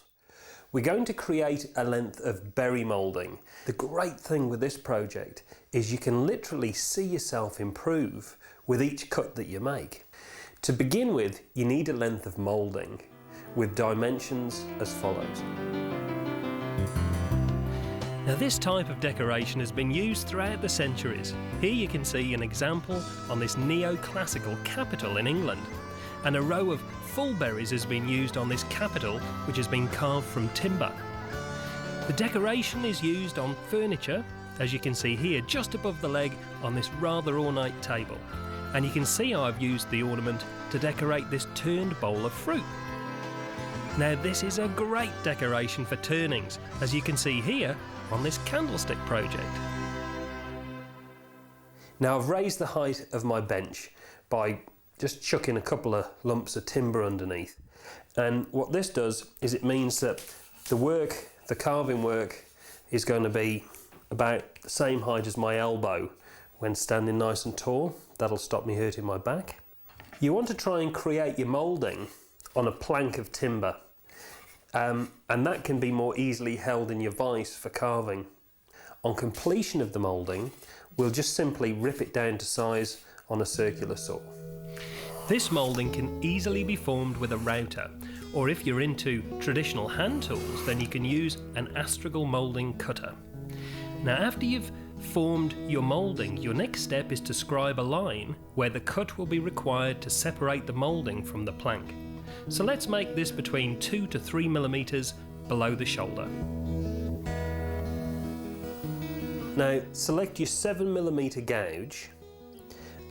We're going to create a length of berry moulding. The great thing with this project is you can literally see yourself improve with each cut that you make. To begin with, you need a length of moulding with dimensions as follows. Now this type of decoration has been used throughout the centuries. Here you can see an example on this neoclassical capital in England. And a row of full berries has been used on this capital, which has been carved from timber. The decoration is used on furniture, as you can see here, just above the leg on this rather ornate table. And you can see how I've used the ornament to decorate this turned bowl of fruit. Now this is a great decoration for turnings, as you can see here on this candlestick project. Now I've raised the height of my bench by just chucking a couple of lumps of timber underneath. And what this does is it means that the carving work is going to be about the same height as my elbow when standing nice and tall. That'll stop me hurting my back. You want to try and create your moulding on a plank of timber, and that can be more easily held in your vise for carving. On completion of the moulding, we'll just simply rip it down to size on a circular saw. This moulding can easily be formed with a router, or if you're into traditional hand tools, then you can use an astragal moulding cutter. Now after you've formed your moulding, your next step is to scribe a line where the cut will be required to separate the moulding from the plank. So let's make this between 2 to 3 millimeters below the shoulder. Now select your 7mm gouge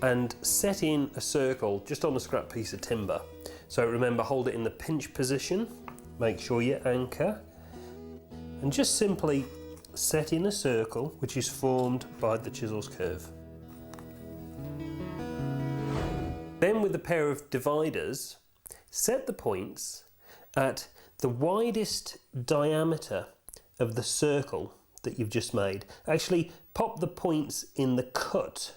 and set in a circle just on a scrap piece of timber. So remember, hold it in the pinch position, make sure you anchor, and just simply set in a circle which is formed by the chisel's curve. Then with a pair of dividers, set the points at the widest diameter of the circle that you've just made. Actually pop the points in the cut,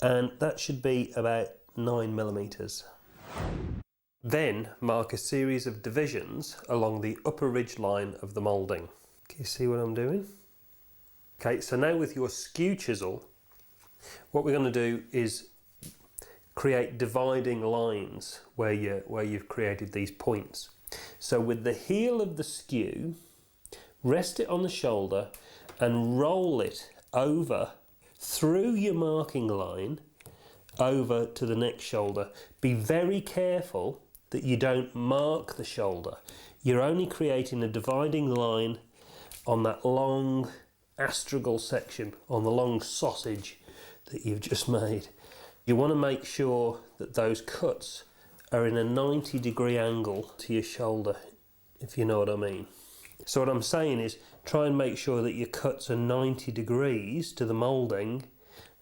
and that should be about 9mm. Then mark a series of divisions along the upper ridge line of the moulding. Can you see what I'm doing? Okay, so now with your skew chisel, what we're going to do is create dividing lines where you've created these points. So with the heel of the skew, rest it on the shoulder and roll it over through your marking line over to the next shoulder. Be very careful that you don't mark the shoulder. You're only creating a dividing line on that long astragal section, on the long sausage that you've just made. You want to make sure that those cuts are in a 90-degree angle to your shoulder, if you know what I mean. So what I'm saying is try and make sure that your cuts are 90 degrees to the moulding,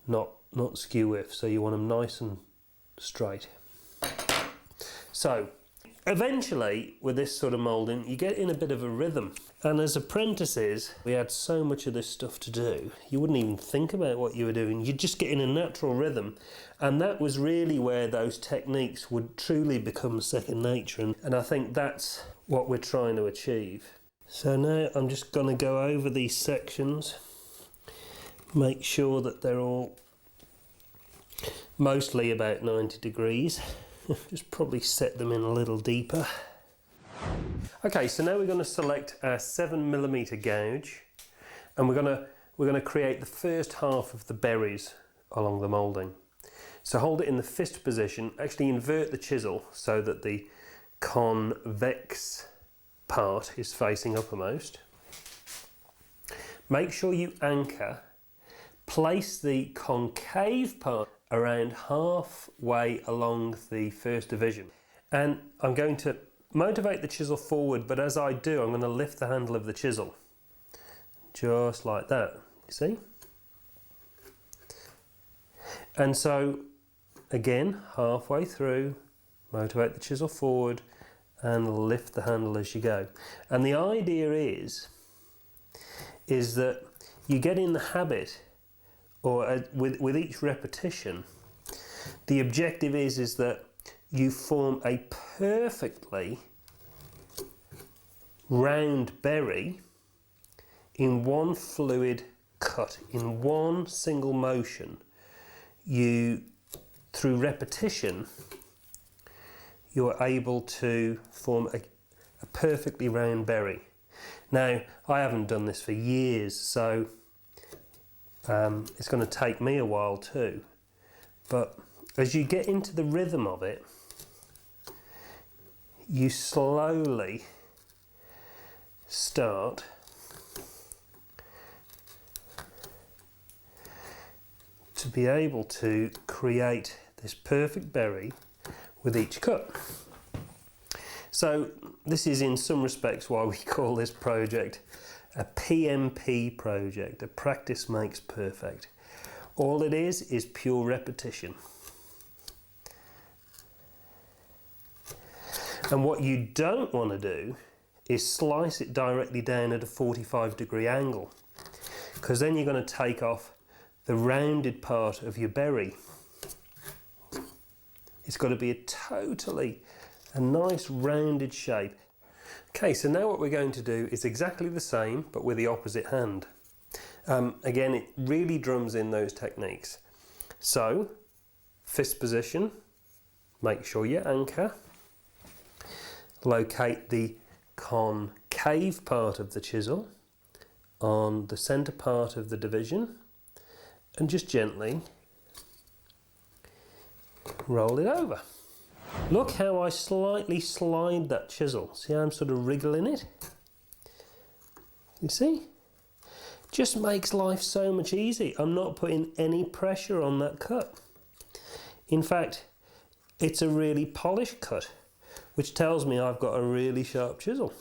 not skew with, so you want them nice and straight. So eventually with this sort of moulding you get in a bit of a rhythm, and as apprentices we had so much of this stuff to do you wouldn't even think about what you were doing. You'd just get in a natural rhythm, and that was really where those techniques would truly become second nature, and I think that's what we're trying to achieve. So now I'm just going to go over these sections, make sure that they're all mostly about 90 degrees. Just probably set them in a little deeper. Okay, so now we're going to select our 7mm gouge, and we're going to create the first half of the berries along the moulding. So hold it in the fist position, actually invert the chisel so that the convex part is facing uppermost. Make sure you anchor. Place the concave part around halfway along the first division, and I'm going to motivate the chisel forward, but as I do I'm going to lift the handle of the chisel just like that, you see? And so again, halfway through, motivate the chisel forward and lift the handle as you go. And the idea is that you get in the habit, or with each repetition, the objective is that you form a perfectly round berry in one fluid cut, in one single motion. Through repetition, you're able to form a perfectly round berry. Now, I haven't done this for years, so it's going to take me a while too. But as you get into the rhythm of it, you slowly start to be able to create this perfect berry with each cut. So this is in some respects why we call this project a PMP project, a practice makes perfect. All it is pure repetition. And what you don't want to do is slice it directly down at a 45-degree angle, because then you're going to take off the rounded part of your berry. It's got to be a nice rounded shape. Okay, so now what we're going to do is exactly the same, but with the opposite hand. Again, it really drums in those techniques. So, fist position, make sure you anchor. Locate the concave part of the chisel on the centre part of the division and just gently roll it over. Look how I slightly slide that chisel. See how I'm sort of wriggling it? You see? Just makes life so much easier. I'm not putting any pressure on that cut. In fact, it's a really polished cut, which tells me I've got a really sharp chisel.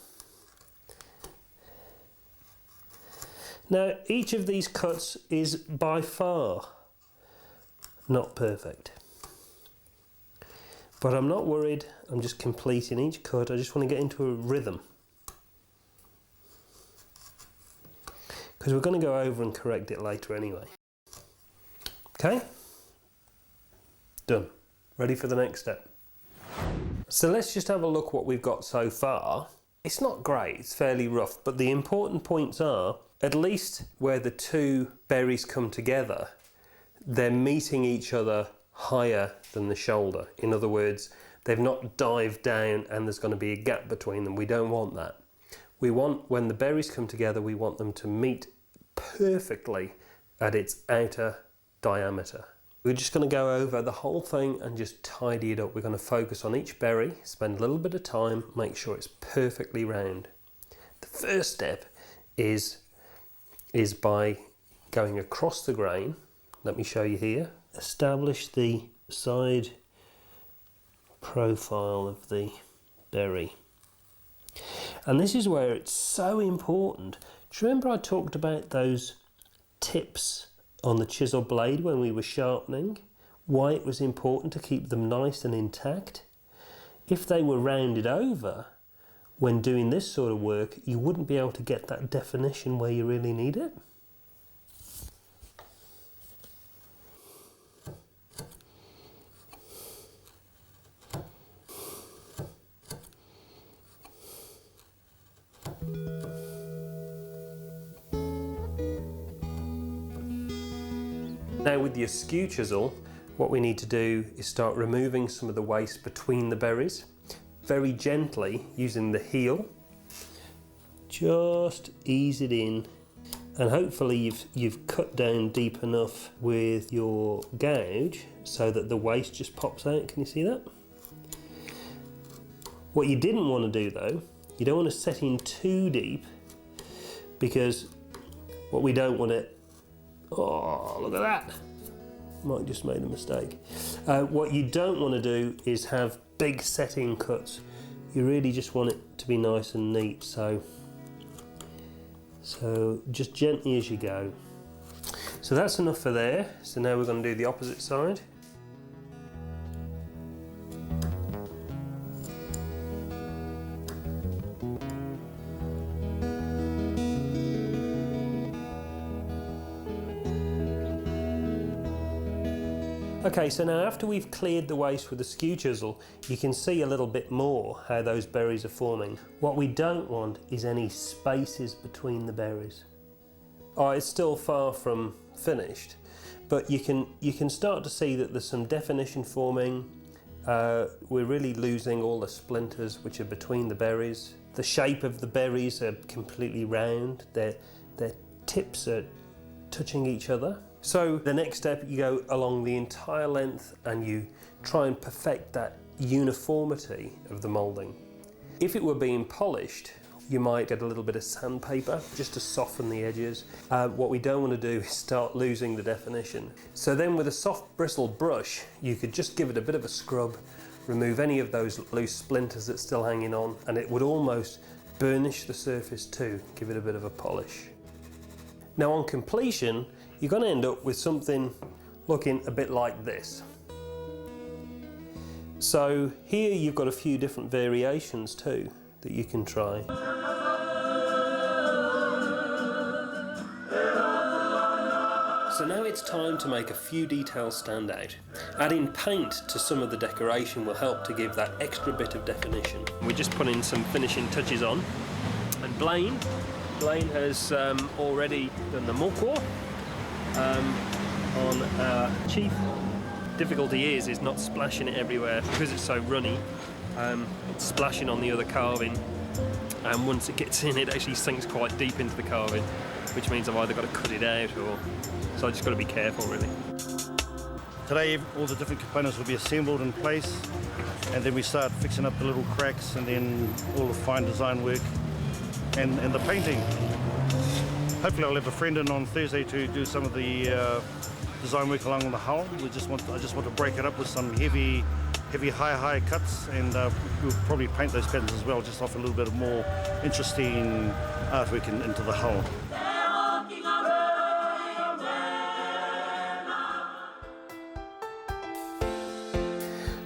Now, each of these cuts is by far not perfect. But I'm not worried, I'm just completing each cut. I just want to get into a rhythm. Because we're going to go over and correct it later anyway. Okay? Done. Ready for the next step. So let's just have a look what we've got so far. It's not great, it's fairly rough, but the important points are, at least where the two berries come together, they're meeting each other higher than the shoulder. In other words, they've not dived down and there's going to be a gap between them. We don't want that. We want, when the berries come together, we want them to meet perfectly at its outer diameter. We're just going to go over the whole thing and just tidy it up. We're going to focus on each berry, spend a little bit of time, make sure it's perfectly round. The first step is by going across the grain. Let me show you here. Establish the side profile of the berry. And this is where it's so important. Do you remember I talked about those tips on the chisel blade when we were sharpening? Why it was important to keep them nice and intact? If they were rounded over, when doing this sort of work, you wouldn't be able to get that definition where you really need it. Now with your skew chisel, what we need to do is start removing some of the waste between the berries, very gently using the heel. Just ease it in, and hopefully you've cut down deep enough with your gouge so that the waste just pops out. Can you see that? What you didn't want to do though, you don't want to set in too deep, because what we don't want to, oh, look at that. Might just made a mistake. What you don't want to do is have big set-in cuts. You really just want it to be nice and neat. So just gently as you go. So that's enough for there. So now we're going to do the opposite side. Okay, so now after we've cleared the waste with the skew chisel, you can see a little bit more how those berries are forming. What we don't want is any spaces between the berries. Oh, it's still far from finished, but you can start to see that there's some definition forming. We're really losing all the splinters which are between the berries. The shape of the berries are completely round, their tips are touching each other. So the next step, you go along the entire length and you try and perfect that uniformity of the moulding. If it were being polished, you might get a little bit of sandpaper just to soften the edges. What we don't want to do is start losing the definition. So then with a soft bristle brush, you could just give it a bit of a scrub, remove any of those loose splinters that's still hanging on, and it would almost burnish the surface too, give it a bit of a polish. Now on completion, you're going to end up with something looking a bit like this. So here you've got a few different variations too that you can try. So now it's time to make a few details stand out. Adding paint to some of the decoration will help to give that extra bit of definition. We're just putting some finishing touches on. And Blaine has already done the muckwa on our chief. Difficulty is not splashing it everywhere because it's so runny. It's splashing on the other carving, and once it gets in, it actually sinks quite deep into the carving, which means I've either got to cut it out or so I just got to be careful really. Today all the different components will be assembled in place, and then we start fixing up the little cracks, and then all the fine design work and the painting. Hopefully I'll have a friend in on Thursday to do some of the design work along the hull. I just want to break it up with some heavy high cuts, and we'll probably paint those patterns as well, just offer a little bit of more interesting artwork into the hull.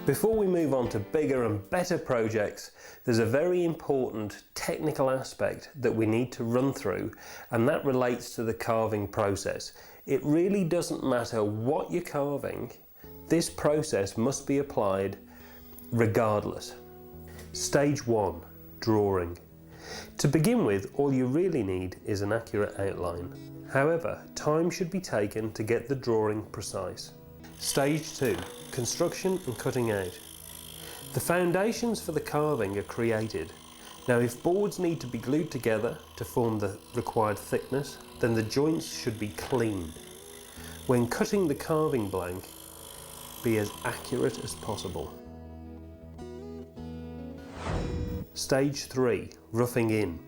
Before we move on to bigger and better projects, there's a very important technical aspect that we need to run through, and that relates to the carving process. It really doesn't matter what you're carving, this process must be applied regardless. Stage 1, drawing. To begin with, all you really need is an accurate outline. However, time should be taken to get the drawing precise. Stage 2, construction and cutting out. The foundations for the carving are created. Now if boards need to be glued together to form the required thickness, then the joints should be cleaned. When cutting the carving blank, be as accurate as possible. Stage 3, roughing in.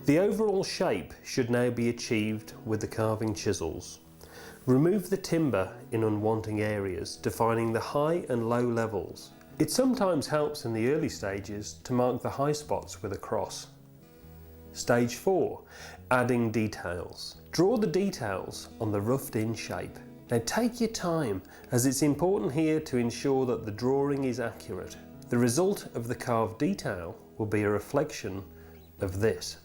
The overall shape should now be achieved with the carving chisels. Remove the timber in unwanted areas, defining the high and low levels. It sometimes helps in the early stages to mark the high spots with a cross. Stage 4, adding details. Draw the details on the roughed in shape. Now take your time, as it's important here to ensure that the drawing is accurate. The result of the carved detail will be a reflection of this.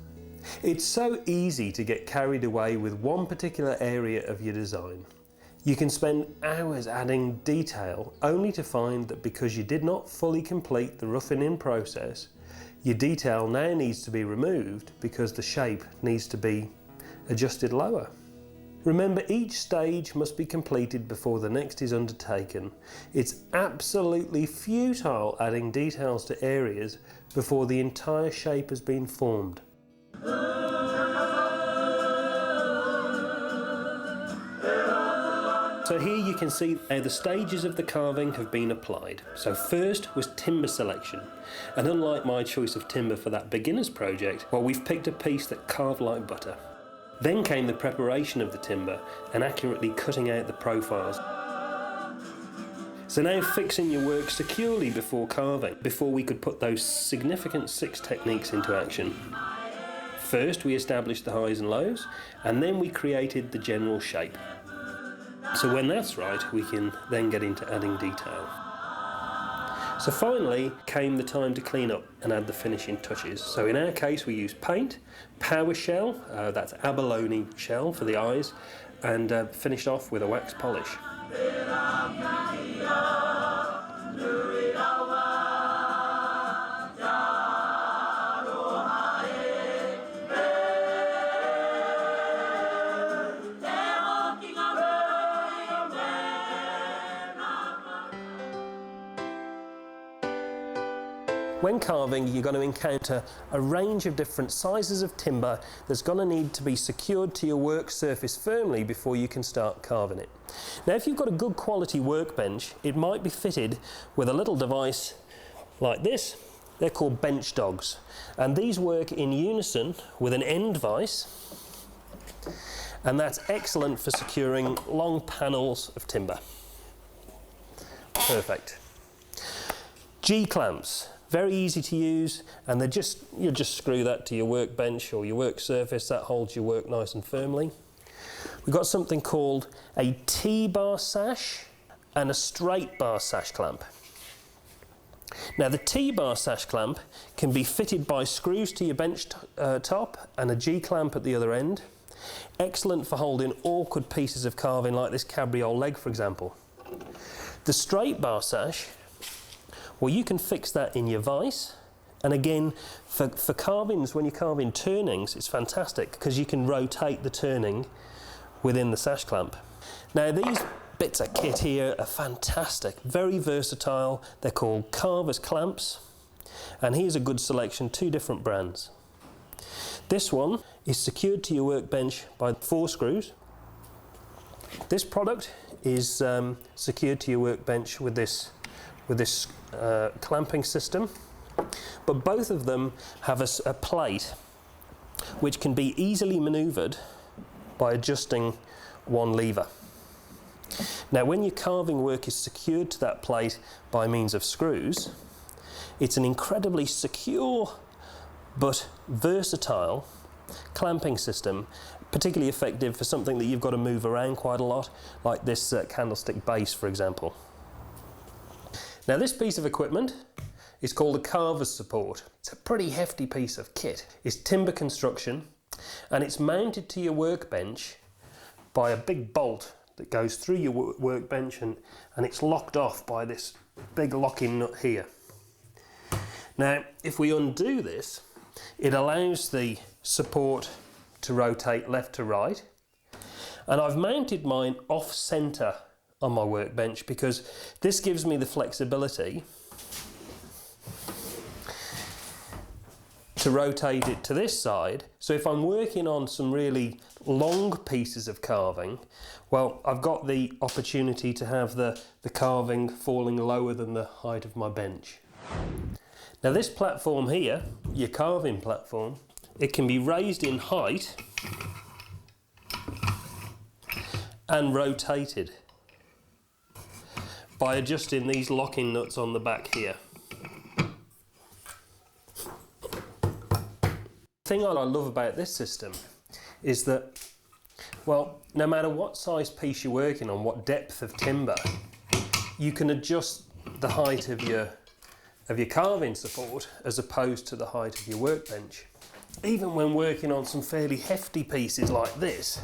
It's so easy to get carried away with one particular area of your design. You can spend hours adding detail only to find that because you did not fully complete the roughing in process, your detail now needs to be removed because the shape needs to be adjusted lower. Remember, each stage must be completed before the next is undertaken. It's absolutely futile adding details to areas before the entire shape has been formed. So here you can see how the stages of the carving have been applied. So first was timber selection, and unlike my choice of timber for that beginner's project, well, we've picked a piece that carved like butter. Then came the preparation of the timber and accurately cutting out the profiles. So now fixing your work securely before carving, before we could put those significant 6 techniques into action. First we established the highs and lows, and then we created the general shape. So when that's right, we can then get into adding detail. So finally came the time to clean up and add the finishing touches. So in our case we used paint, power shell, that's abalone shell for the eyes, and finished off with a wax polish. When carving, you're going to encounter a range of different sizes of timber that's going to need to be secured to your work surface firmly before you can start carving it. Now, if you've got a good quality workbench, it might be fitted with a little device like this. They're called bench dogs, and these work in unison with an end vise, and that's excellent for securing long panels of timber. Perfect. G-clamps. Very easy to use, and you just screw that to your workbench or your work surface. That holds your work nice and firmly. We've got something called a T-bar sash and a straight bar sash clamp. Now, the T-bar sash clamp can be fitted by screws to your bench top and a G-clamp at the other end. Excellent for holding awkward pieces of carving like this cabriole leg, for example. The straight bar sash, well, you can fix that in your vise, and again, for carvings, when you're carving turnings, it's fantastic because you can rotate the turning within the sash clamp. Now, these bits of kit here are fantastic, very versatile. They're called carver's clamps, and here's a good selection, 2 different brands. This one is secured to your workbench by 4 screws. This product is secured to your workbench with this clamping system, but both of them have a plate which can be easily manoeuvred by adjusting one lever. Now, when your carving work is secured to that plate by means of screws, it's an incredibly secure but versatile clamping system, particularly effective for something that you've got to move around quite a lot, like this candlestick base, for example. Now, this piece of equipment is called a carver's support. It's a pretty hefty piece of kit. It's timber construction, and it's mounted to your workbench by a big bolt that goes through your workbench, and it's locked off by this big locking nut here. Now, if we undo this, it allows the support to rotate left to right, and I've mounted mine off-centre on my workbench because this gives me the flexibility to rotate it to this side. So if I'm working on some really long pieces of carving, well, I've got the opportunity to have the carving falling lower than the height of my bench. Now, this platform here, your carving platform, it can be raised in height and rotated by adjusting these locking nuts on the back here. The thing I love about this system is that, well, no matter what size piece you're working on, what depth of timber, you can adjust the height of your carving support as opposed to the height of your workbench. Even when working on some fairly hefty pieces like this,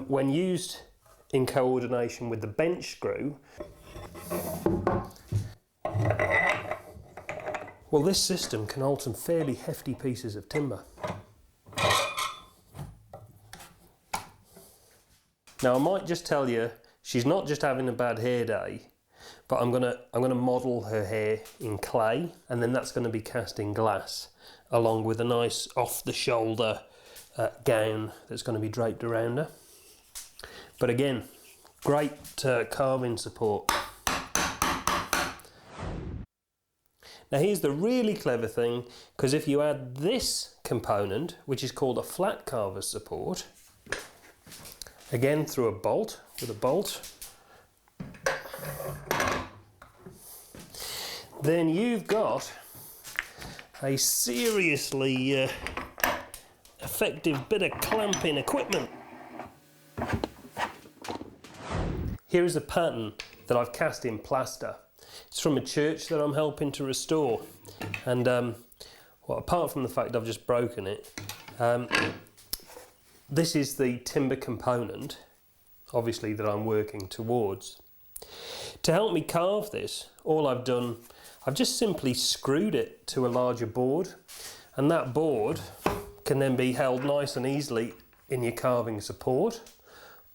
when used in coordination with the bench screw, well, this system can hold some fairly hefty pieces of timber. Now, I might just tell you, she's not just having a bad hair day, but I'm gonna model her hair in clay, and then that's going to be cast in glass, along with a nice off-the-shoulder gown that's going to be draped around her. But again, great carving support. Now, here's the really clever thing, because if you add this component, which is called a flat carver's support, again through a bolt, with a bolt, then you've got a seriously effective bit of clamping equipment. Here is a pattern that I've cast in plaster. It's from a church that I'm helping to restore, and well, apart from the fact I've just broken it, this is the timber component, obviously, that I'm working towards. To help me carve this, all I've done, I've just simply screwed it to a larger board, and that board can then be held nice and easily in your carving support.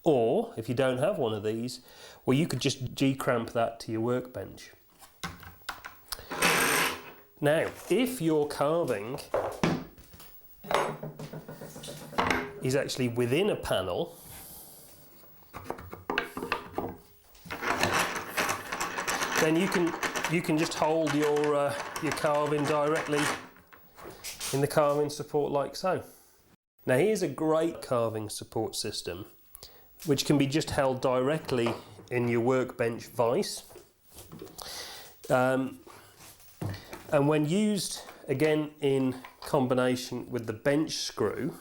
Or, if you don't have one of these, well, you could just G-cramp that to your workbench. Now, if your carving is actually within a panel, then you can just hold your carving directly in the carving support like so. Now here's a great carving support system which can be just held directly in your workbench vise. And when used again in combination with the bench screw,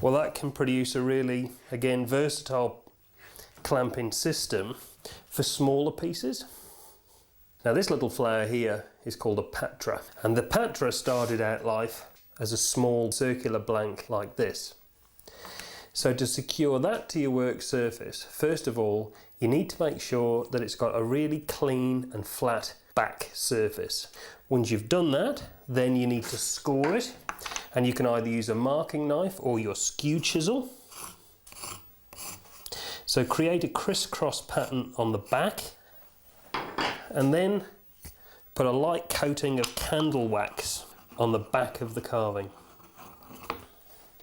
well, that can produce a really, again, versatile clamping system for smaller pieces. Now this little flower here is called a patra, and the patra started out life as a small circular blank like this. So to secure that to your work surface, first of all, you need to make sure that it's got a really clean and flat back surface. Once you've done that, then you need to score it, and you can either use a marking knife or your skew chisel. So create a crisscross pattern on the back, and then put a light coating of candle wax on the back of the carving.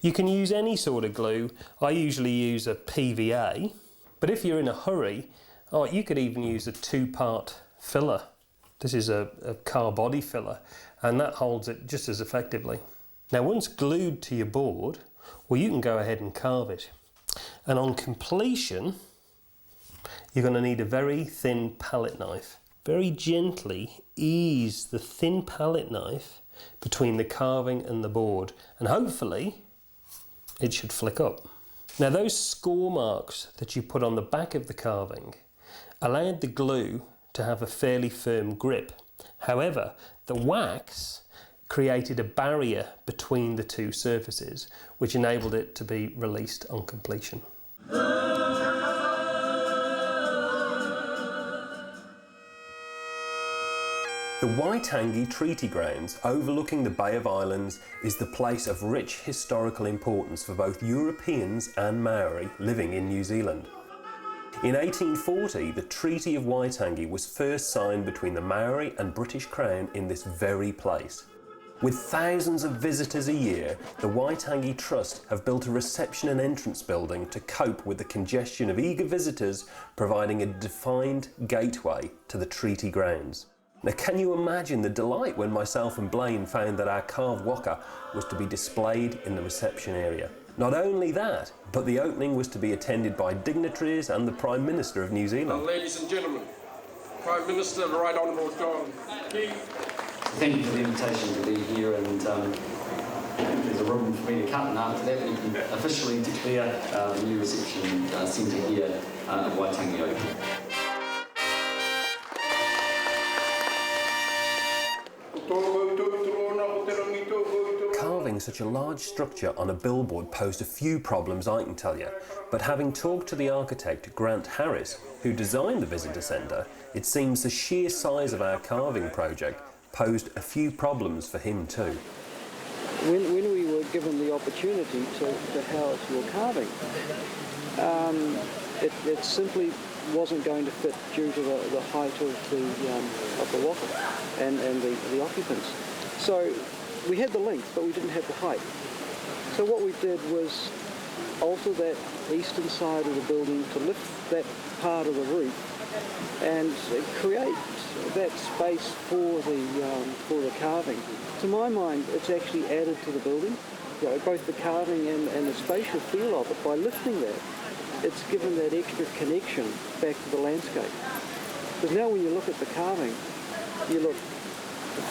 You can use any sort of glue. I usually use a PVA, but if you're in a hurry, you could even use a 2-part filler. This is a car body filler, and that holds it just as effectively. Now once glued to your board, well, you can go ahead and carve it. And on completion, you're going to need a very thin palette knife. Very gently ease the thin palette knife between the carving and the board, and hopefully it should flick up. Now those score marks that you put on the back of the carving allowed the glue to have a fairly firm grip. However, the wax created a barrier between the two surfaces, which enabled it to be released on completion. The Waitangi Treaty Grounds, overlooking the Bay of Islands, is the place of rich historical importance for both Europeans and Maori living in New Zealand. In 1840, the Treaty of Waitangi was first signed between the Maori and British Crown in this very place. With thousands of visitors a year, the Waitangi Trust have built a reception and entrance building to cope with the congestion of eager visitors, providing a defined gateway to the treaty grounds. Now, can you imagine the delight when myself and Blaine found that our carved waka was to be displayed in the reception area? Not only that, but the opening was to be attended by dignitaries and the Prime Minister of New Zealand. Ladies and gentlemen, Prime Minister, the Right Honourable John Key. Thank you for the invitation to be here, and there's a room for me to cut, and after that we can officially declare the new reception centre here at Waitangi open. Carving such a large structure on a billboard posed a few problems, I can tell you, but having talked to the architect Grant Harris, who designed the visitor centre, it seems the sheer size of our carving project posed a few problems for him too. When we were given the opportunity to house your carving, it simply wasn't going to fit due to the height of the waka and the occupants. So we had the length, but we didn't have the height. So what we did was alter that eastern side of the building to lift that part of the roof and create that space for the carving. To my mind, it's actually added to the building, both the carving and the spatial feel of it. By lifting that, it's given that extra connection back to the landscape. Because now when you look at the carving, you look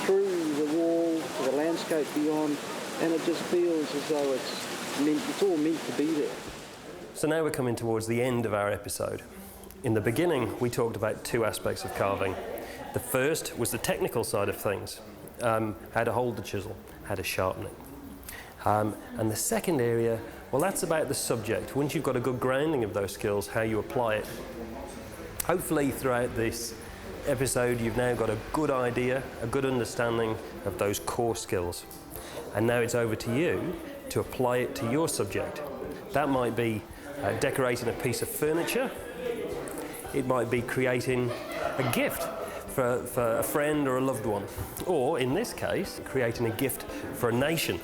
through the wall to the landscape beyond, and it just feels as though it's all meant to be there. So now we're coming towards the end of our episode. In the beginning, we talked about two aspects of carving. The first was the technical side of things, how to hold the chisel, how to sharpen it. And the second area, well, that's about the subject. Once you've got a good grounding of those skills, how you apply it. Hopefully throughout this episode, you've now got a good idea, a good understanding of those core skills. And now it's over to you to apply it to your subject. That might be decorating a piece of furniture. It might be creating a gift for a friend or a loved one. Or, in this case, creating a gift for a nation.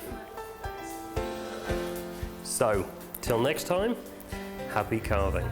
So, till next time, happy carving.